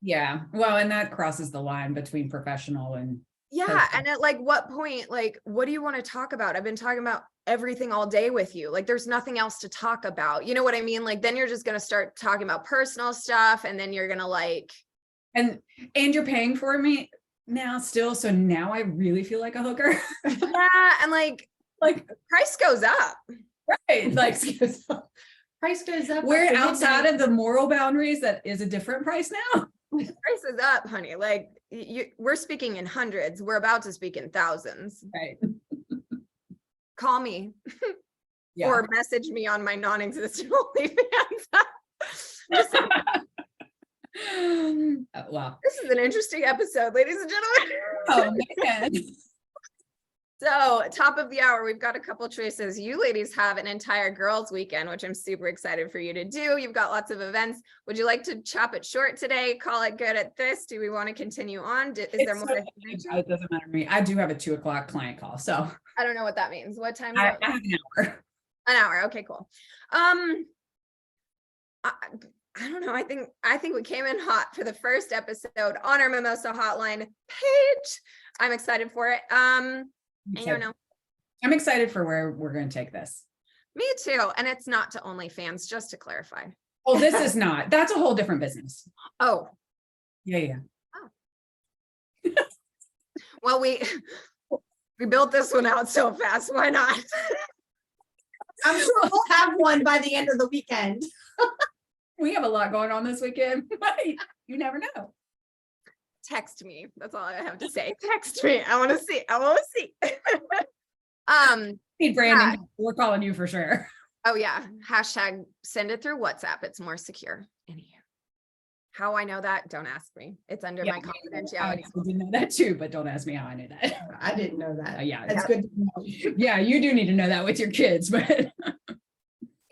yeah. Well, and that crosses the line between professional and yeah. And at like what point, like, what do you want to talk about? I've been talking about everything all day with you. Like, there's nothing else to talk about. You know what I mean? Like, then you're just going to start talking about personal stuff. And then you're going to like, and you're paying for me now still. So now I really feel like a hooker. yeah. And like price goes up. Right. Like, Price goes up. we're outside of the moral boundaries. That is a different price now. Price is up, honey. Like we're speaking in hundreds. We're about to speak in thousands. Right. Call me or message me on my non-existent OnlyFans. Wow. This is an interesting episode, ladies and gentlemen. Oh man. So top of the hour, we've got a couple choices. You ladies have an entire girls weekend, which I'm super excited for you to do. You've got lots of events. Would you like to chop it short today? Call it good at this? Do we want to continue on? Is there more? It doesn't matter to me. I do have a 2:00 client call. So I don't know what that means. What time? I have an hour. An hour. Okay, cool. I don't know. I think we came in hot for the first episode on our Mimosa Hotline page. I'm excited for it. And you know, I'm excited for where we're going to take this. Me too. And it's not to OnlyFans, just to clarify. Oh, this is not. That's a whole different business. Oh. Yeah. Oh. Well, we built this one out so fast. Why not? I'm sure we'll have one by the end of the weekend. We have a lot going on this weekend, but you never know. Text me. That's all I have to say. Text me. I want to see. Hey, Brandon, we're calling you for sure. Oh yeah. Hashtag send it through WhatsApp. It's more secure. Anyhow, how I know that, don't ask me. It's under my confidentiality. I didn't know that too, but don't ask me how I knew that. I didn't know that. Yeah. That's good to know. Yeah, you do need to know that with your kids, but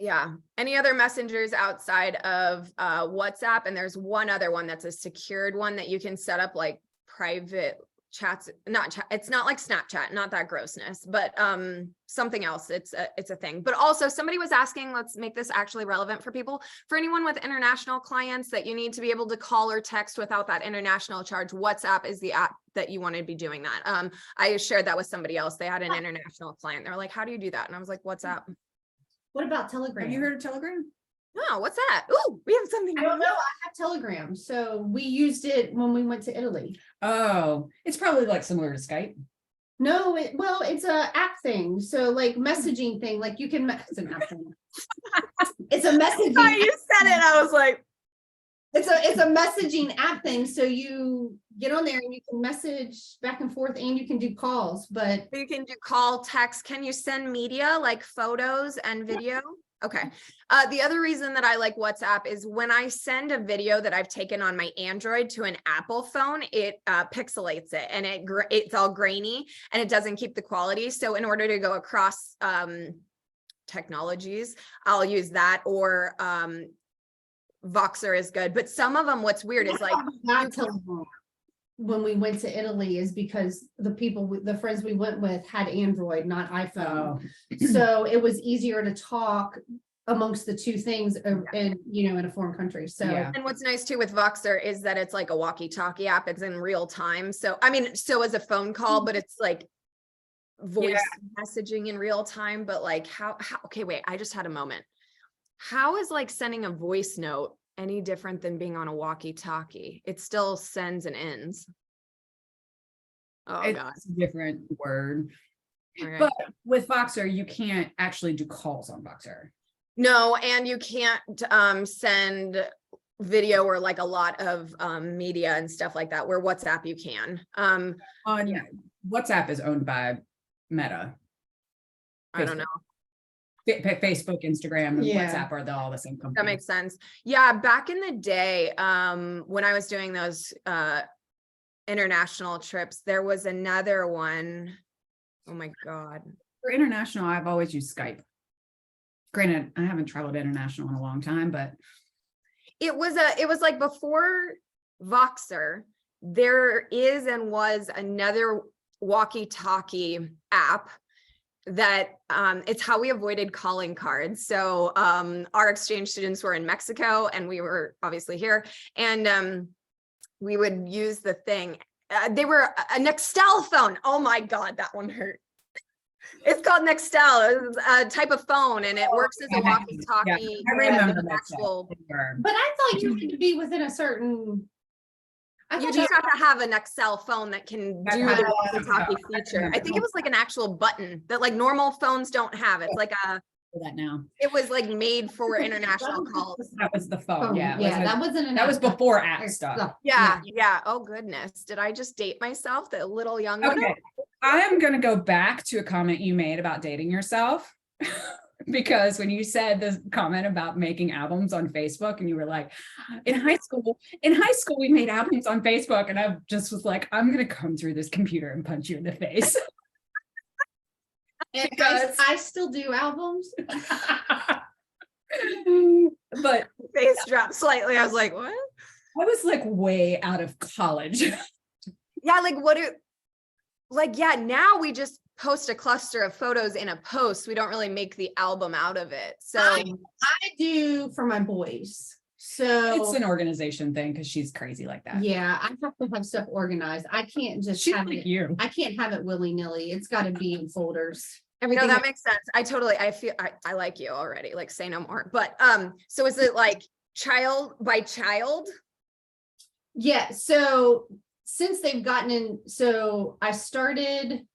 yeah. Any other messengers outside of WhatsApp? And there's one other one that's a secured one that you can set up like private chats, it's not like Snapchat, not that grossness, but something else. It's a thing. But also somebody was asking, let's make this actually relevant for people. For anyone with international clients that you need to be able to call or text without that international charge, WhatsApp is the app that you want to be doing that. I shared that with somebody else. They had an international client. They're like, how do you do that? And I was like, WhatsApp. What about Telegram? Have you heard of Telegram? No, what's that? Oh, we have something. I don't know. I have Telegram. So we used it when we went to Italy. Oh, it's probably like similar to Skype. No, it's a app thing. So like messaging thing, like you can, it's an app thing. It's a messaging. You said it. I was like, It's a messaging app thing. So you get on there and you can message back and forth and you can do calls, but You can do call, text. Can you send media like photos and video? Okay. The other reason that I like WhatsApp is when I send a video that I've taken on my Android to an Apple phone, it pixelates it and it's all grainy and it doesn't keep the quality. So in order to go across technologies, I'll use that, or Voxer is good. But some of them, what's weird is like when we went to Italy is because the friends we went with had Android, not iPhone. So it was easier to talk amongst the two things in, in a foreign country. So, and what's nice too with Voxer is that it's like a walkie-talkie app. It's in real time. So, I mean, so as a phone call, but it's like voice messaging in real time. But like how, okay, wait, I just had a moment. How is like sending a voice note any different than being on a walkie-talkie? It still sends and ends. Oh, it's God. a different word. Okay. But with Voxer, you can't actually do calls on Voxer. No, and you can't send video or like a lot of media and stuff like that, where WhatsApp you can. WhatsApp is owned by Meta. I don't know. Facebook, Instagram, and WhatsApp are all the same company. That makes sense. Yeah, back in the day, when I was doing those international trips, there was another one. Oh my God. For international, I've always used Skype. Granted, I haven't traveled international in a long time, but it was like before Voxer, there is and was another walkie-talkie app that it's how we avoided calling cards. So our exchange students were in Mexico and we were obviously here, and we would use the thing. They were a Nextel phone. Oh my God, that one hurt. It's called Nextel. It's a type of phone and it works as a walkie-talkie. I remember actual. But I thought you had to be within a certain. You just have to have an Nextel phone that can do the walkie-talkie feature. I think it was like an actual button that like normal phones don't have. It's like that now. It was like made for international calls. That was the phone. That was before app stuff. Yeah. Oh goodness. Did I just date myself? A little younger. Okay. I am going to go back to a comment you made about dating yourself. Because when you said this comment about making albums on Facebook and you were like, in high school, we made albums on Facebook. And I just was like, I'm going to come through this computer and punch you in the face. Because I still do albums. But face dropped slightly. I was like, what? I was like way out of college. Yeah. Now we just post a cluster of photos in a post. We don't really make the album out of it. So I do for my boys. So it's an organization thing because she's crazy like that. Yeah, I have to have stuff organized. I can't just have like it. You. I can't have it willy-nilly. It's got to be in folders. No, that makes sense. I feel I like you already, like say no more. But so is it like child by child? Yeah. So since they've gotten in, so I started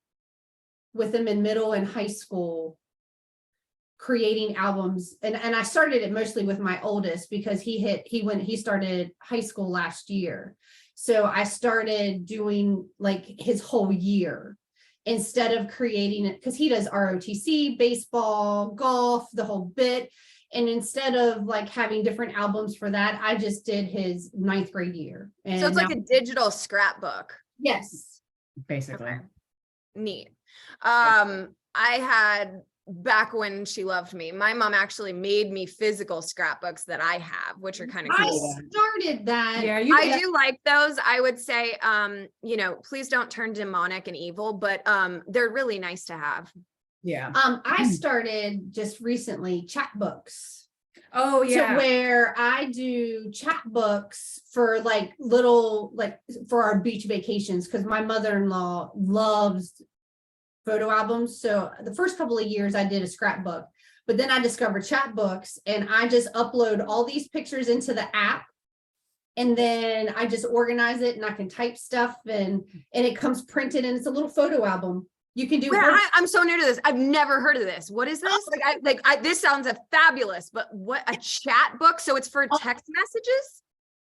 with them in middle and high school creating albums, and I started it mostly with my oldest because he started high school last year. So I started doing like his whole year instead of creating it because he does ROTC, baseball, golf, the whole bit. And instead of like having different albums for that, I just did his 9th grade year. And so it's like a digital scrapbook. Yes. Basically. Okay. Neat. I had, back when she loved me, my mom actually made me physical scrapbooks that I have, which are kind of cool. I started that. Yeah, I do like those. I would say, please don't turn demonic and evil, but they're really nice to have. Yeah. I started just recently chapbooks. Oh yeah. To where I do chapbooks for like little, like for our beach vacations, because my mother-in-law loves photo albums. So the first couple of years I did a scrapbook, but then I discovered chapbooks and I just upload all these pictures into the app. And then I just organize it and I can type stuff and it comes printed and it's a little photo album. You can do. I'm so new to this. I've never heard of this. What is this? This sounds fabulous, but what, a chat book? So it's for text messages?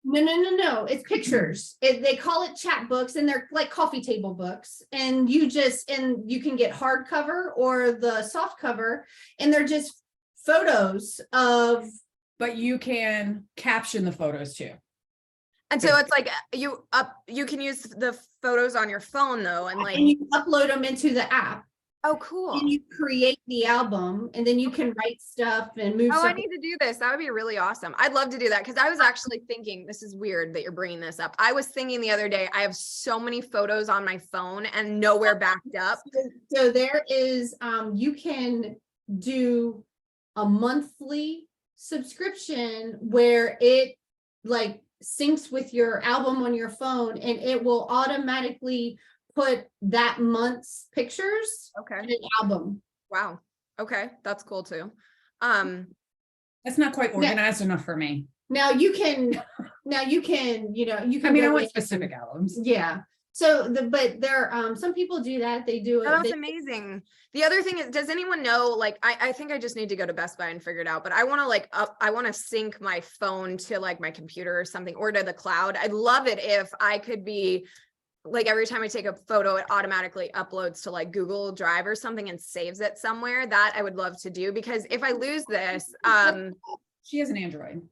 No. It's pictures. They call it chat books, and they're like coffee table books. And you can get hardcover or the soft cover, and they're just photos of. But you can caption the photos too. And so it's like you can use the photos on your phone though, and like, and you upload them into the app. oh, cool. And you create the album, and then you can write stuff and move. Oh, stuff. I need to do this. That would be really awesome. I'd love to do that, because I was actually thinking, this is weird that you're bringing this up. I was thinking the other day, I have so many photos on my phone and nowhere backed up. So there is, you can do a monthly subscription where it like syncs with your album on your phone, and it will automatically put that month's pictures Okay. in an album. Wow. Okay. That's cool too. That's not quite organized enough for me. Now you can, you can I mean, I go want in- specific albums. Yeah. So but there, some people do that. They do it. That's they- amazing. The other thing is, does anyone know, like, I think I just need to go to Best Buy and figure it out, but I want to I want to sync my phone to like my computer or something, or to the cloud. I'd love it if I could be like, every time I take a photo, it automatically uploads to like Google Drive or something and saves it somewhere. That I would love to do, because if I lose this, She has an Android.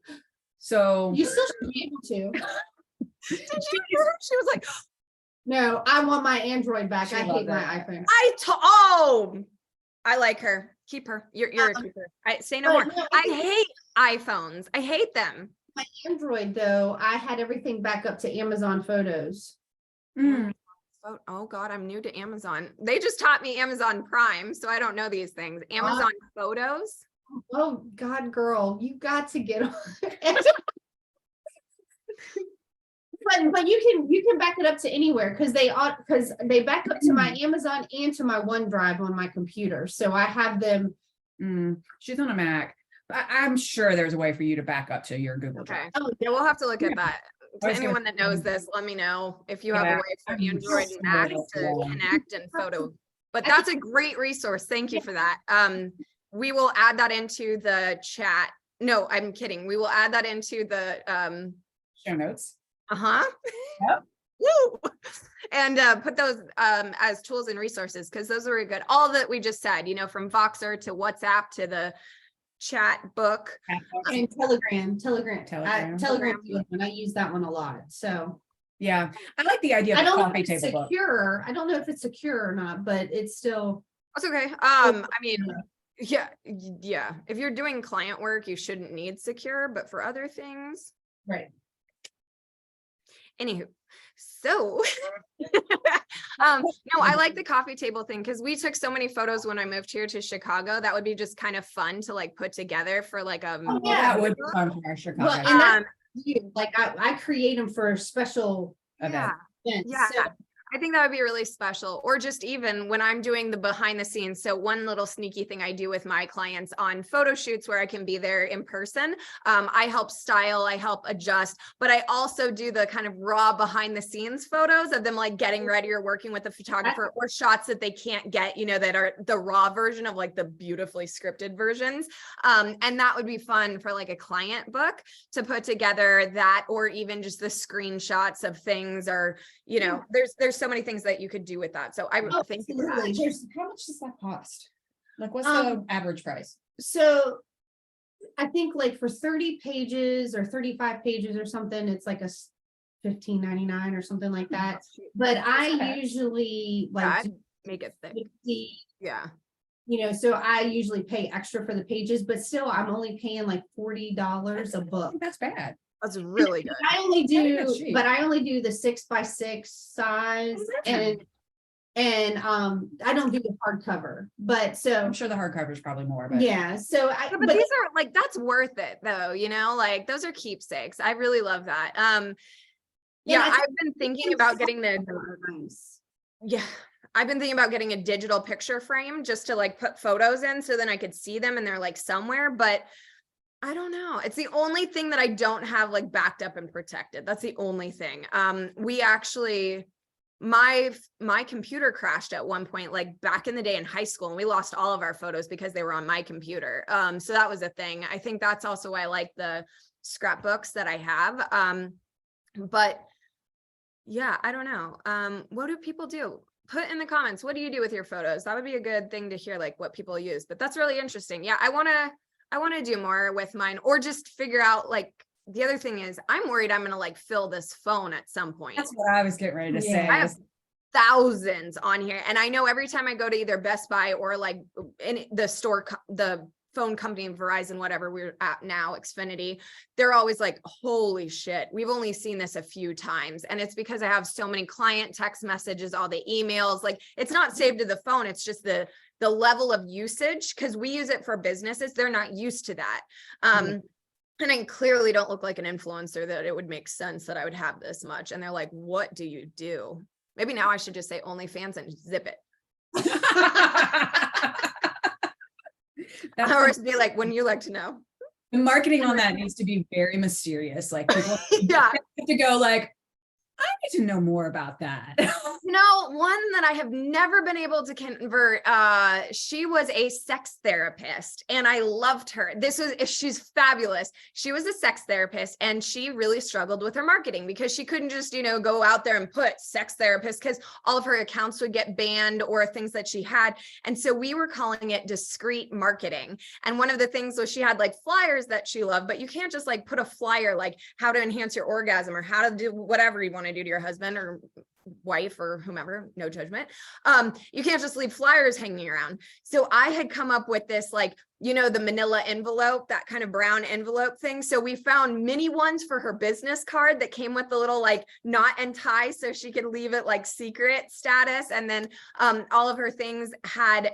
So You still should be able to. did you hear her? She was like, No, I want my Android back. She I loved hate my that. iPhone. I like her. Keep her. You're a keeper. I say no more. But no, I hate iPhones. I hate them. my Android though, I had everything back up to Amazon Photos. Oh God, I'm new to Amazon. They just taught me Amazon Prime, so I don't know these things. Amazon Photos. Oh God, girl, you got to get on. But you can back it up to anywhere, because they back up to my Amazon and to my OneDrive on my computer. So I have them. She's on a Mac. I'm sure there's a way for you to back up to your Google Okay. Drive. Oh, Yeah, we'll have to look at that. To I was gonna anyone that knows this, let me know if you have a Yeah, way for I'm Android and Mac to sure. connect and photo. But that's a great resource. Thank you for that. We will add that into the chat. No, I'm kidding. We will add that into the Show notes. Yep. Woo! And put those as tools and resources, because those are good. All that we just said, from Voxer to WhatsApp to the chat book. and Telegram. Telegram. And I use that one a lot. So Yeah. I like the idea I of a don't know coffee if it's table book. secure. I don't know if it's secure or not, but it's still. That's okay. I mean, yeah. If you're doing client work, you shouldn't need secure, but for other things. Right. Anywho, so no, I like the coffee table thing, because we took so many photos when I moved here to Chicago. That would be just kind of fun to like put together for like Yeah. That would be fun for our Chicago Well, and that's like I create them for special event. events. Yeah. So, I think that would be really special. Or just even when I'm doing the behind the scenes. So one little sneaky thing I do with my clients on photo shoots where I can be there in person, I help style, I help adjust, but I also do the kind of raw behind the scenes photos of them like getting ready or working with a photographer, or shots that they can't get, that are the raw version of like the beautifully scripted versions. And that would be fun for like a client book to put together that, or even just the screenshots of things, or, there's so many things that you could do with that. So I think absolutely. How much does that cost? Like, what's the average price? So I think like for 30 pages or 35 pages or something, it's like a $15.99 or something like that. But I usually like make it thick. 50, Yeah. so I usually pay extra for the pages, but still I'm only paying like $40 a book. That's bad. That's really good. I only I think that's do, cheap. but I only do the 6x6 size, and I don't do the hardcover. But so I'm sure the hardcover is probably more, but yeah, so Yeah, but these are like, that's worth it though, like those are keepsakes. I really love that. Yeah, I I've been thinking about getting I've been thinking about getting a digital picture frame just to like put photos in, so then I could see them and they're like somewhere, but I don't know. It's the only thing that I don't have like backed up and protected. That's the only thing. We actually, my computer crashed at one point, like back in the day in high school, and we lost all of our photos because they were on my computer. So that was a thing. I think that's also why I like the scrapbooks that I have. But yeah, I don't know. What do people do? Put in the comments, what do you do with your photos? That would be a good thing to hear, like what people use, but that's really interesting. Yeah, I want to do more with mine, or just figure out, like, the other thing is I'm worried I'm going to like fill this phone at some point. That's what I was getting ready to say. Yeah. I have thousands on here, and I know every time I go to either Best Buy or like in the store, the phone company, Verizon, whatever we're at now, Xfinity, they're always like, holy shit, we've only seen this a few times. And it's because I have so many client text messages, all the emails, like it's not saved to the phone. It's just the level of usage, because we use it for businesses. They're not used to that. And I clearly don't look like an influencer that it would make sense that I would have this much. And they're like, what do you do? Maybe now I should just say OnlyFans and zip it. Or be like, wouldn't you like to know? The marketing on that needs to be very mysterious. Like people Yeah. have to go like, I need to know more about that. One that I have never been able to convert, she was a sex therapist and I loved her. She's fabulous. She was a sex therapist and she really struggled with her marketing because she couldn't just, go out there and put sex therapist, because all of her accounts would get banned or things that she had. And so we were calling it discreet marketing. And one of the things was she had like flyers that she loved, but you can't just like put a flyer like how to enhance your orgasm or how to do whatever you want to do to your husband or wife or whomever, no judgment. You can't just leave flyers hanging around. So I had come up with this, like, the manila envelope, that kind of brown envelope thing. So we found mini ones for her business card that came with the little like knot and tie so she could leave it like secret status. And then all of her things had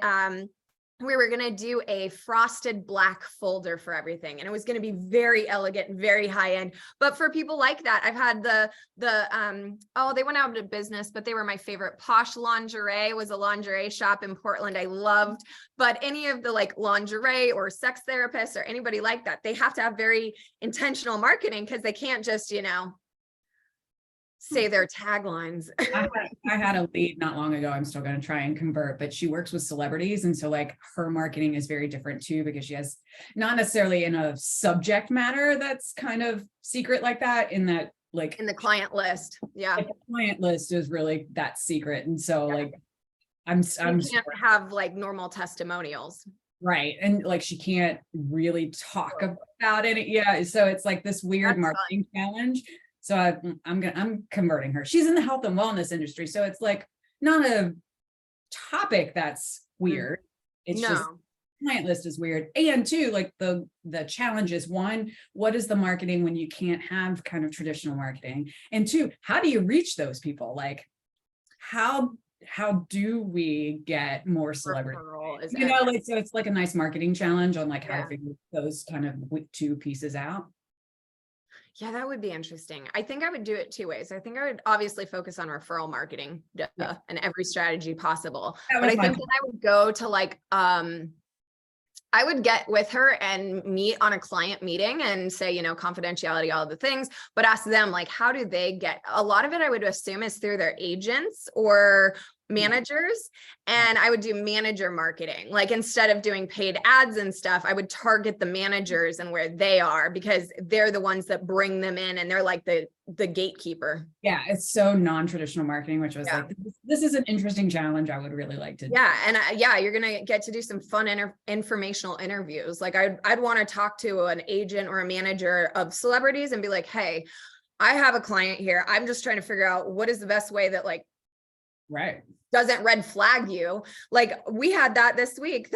we were going to do a frosted black folder for everything. And it was going to be very elegant and very high end. But for people like that, I've had they went out of business, but they were my favorite. Posh Lingerie was a lingerie shop in Portland I loved. But any of the like lingerie or sex therapists or anybody like that, they have to have very intentional marketing, because they can't just, say their taglines. I had a lead not long ago. I'm still going to try and convert, but she works with celebrities. And so like her marketing is very different too, because she has not necessarily in a subject matter that's kind of secret like that, in that like in the client list. Yeah. Like the client list is really that secret. And so like, you can't have like normal testimonials. Right. And like, she can't really talk about it. Yeah. So it's like this weird marketing challenge. So I'm converting her. She's in the health and wellness industry. So it's like not a topic that's weird. It's just client list is weird. And two, like the challenge is, one, what is the marketing when you can't have kind of traditional marketing? And two, how do you reach those people? Like how do we get more celebrity? Like, so it's like a nice marketing challenge on like how to figure those kind of two pieces out. Yeah, that would be interesting. I think I would do it two ways. I think I would obviously focus on referral marketing and every strategy possible. But I think that I would go to like, I would get with her and meet on a client meeting and say, confidentiality, all of the things, but ask them like, how do they get, a lot of it I would assume is through their agents or managers. And I would do manager marketing. Like instead of doing paid ads and stuff, I would target the managers and where they are, because they're the ones that bring them in and they're like the gatekeeper. Yeah. It's so non-traditional marketing, which was like, this is an interesting challenge I would really like to do. Yeah. And you're going to get to do some fun informational interviews. Like I'd want to talk to an agent or a manager of celebrities and be like, hey, I have a client here. I'm just trying to figure out what is the best way that like, doesn't red flag you. Like we had that this week,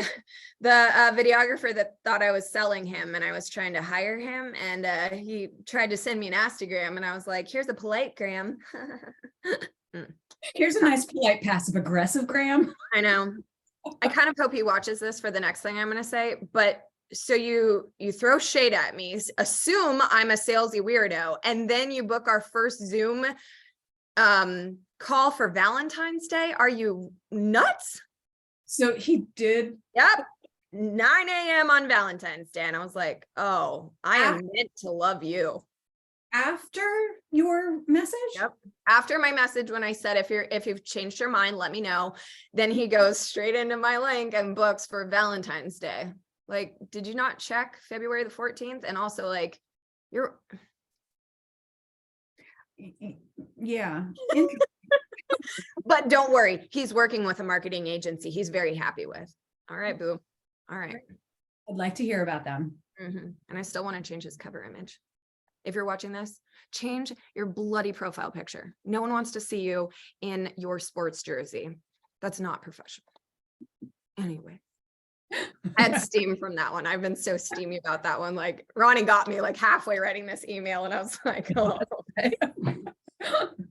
the videographer that thought I was selling him and I was trying to hire him, and he tried to send me an Instagram and I was like, here's a polite gram. Here's a nice polite passive aggressive gram. I know. I kind of hope he watches this for the next thing I'm going to say, but so you throw shade at me, assume I'm a salesy weirdo, and then you book our first Zoom call for Valentine's Day. Are you nuts? So he did. Yep. 9 a.m. on Valentine's Day. And I was like, oh, I am meant to love you. After your message? Yep. After my message, when I said, if you've changed your mind, let me know. Then he goes straight into my link and books for Valentine's Day. Like, did you not check February the 14th? And also like Yeah. But don't worry, he's working with a marketing agency he's very happy with. All right, boo. All right. I'd like to hear about them. And I still want to change his cover image. If you're watching this, change your bloody profile picture. No one wants to see you in your sports jersey. That's not professional. Anyway, I had steam from that one. I've been so steamy about that one. Like Ronnie got me like halfway writing this email and I was like, oh, okay. Oh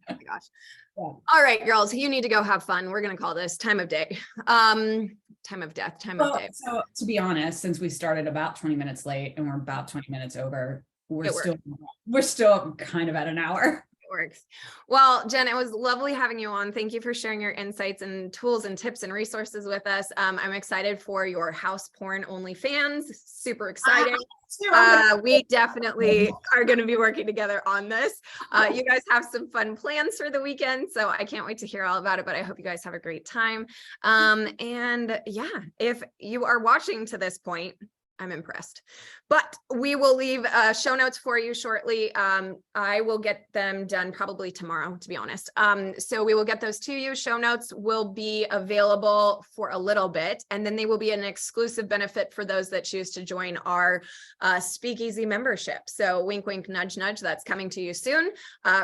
my gosh. Yeah. All right, girls, you need to go have fun. We're going to call this time of day. Time of death, time of day. So to be honest, since we started about 20 minutes late and we're about 20 minutes over, we're still kind of at an hour. Works. Well, Jen, it was lovely having you on. Thank you for sharing your insights and tools and tips and resources with us. I'm excited for your house porn OnlyFans. Super exciting. We definitely are going to be working together on this. You guys have some fun plans for the weekend, so I can't wait to hear all about it, but I hope you guys have a great time. And yeah, if you are watching to this point, I'm impressed, but we will leave show notes for you shortly. I will get them done probably tomorrow, to be honest. So we will get those to you. Show notes will be available for a little bit, and then they will be an exclusive benefit for those that choose to join our Speakeasy membership. So wink, wink, nudge, nudge, that's coming to you soon.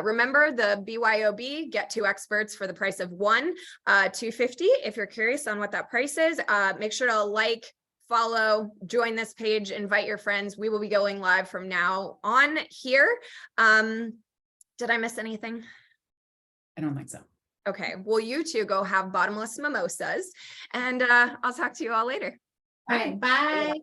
Remember the BYOB, get 2 experts for the price of 1, $250. If you're curious on what that price is, make sure to like, follow, join this page, invite your friends. We will be going live from now on here. Did I miss anything? I don't think so. Okay, well, you two go have bottomless mimosas, and I'll talk to you all later. All right, bye.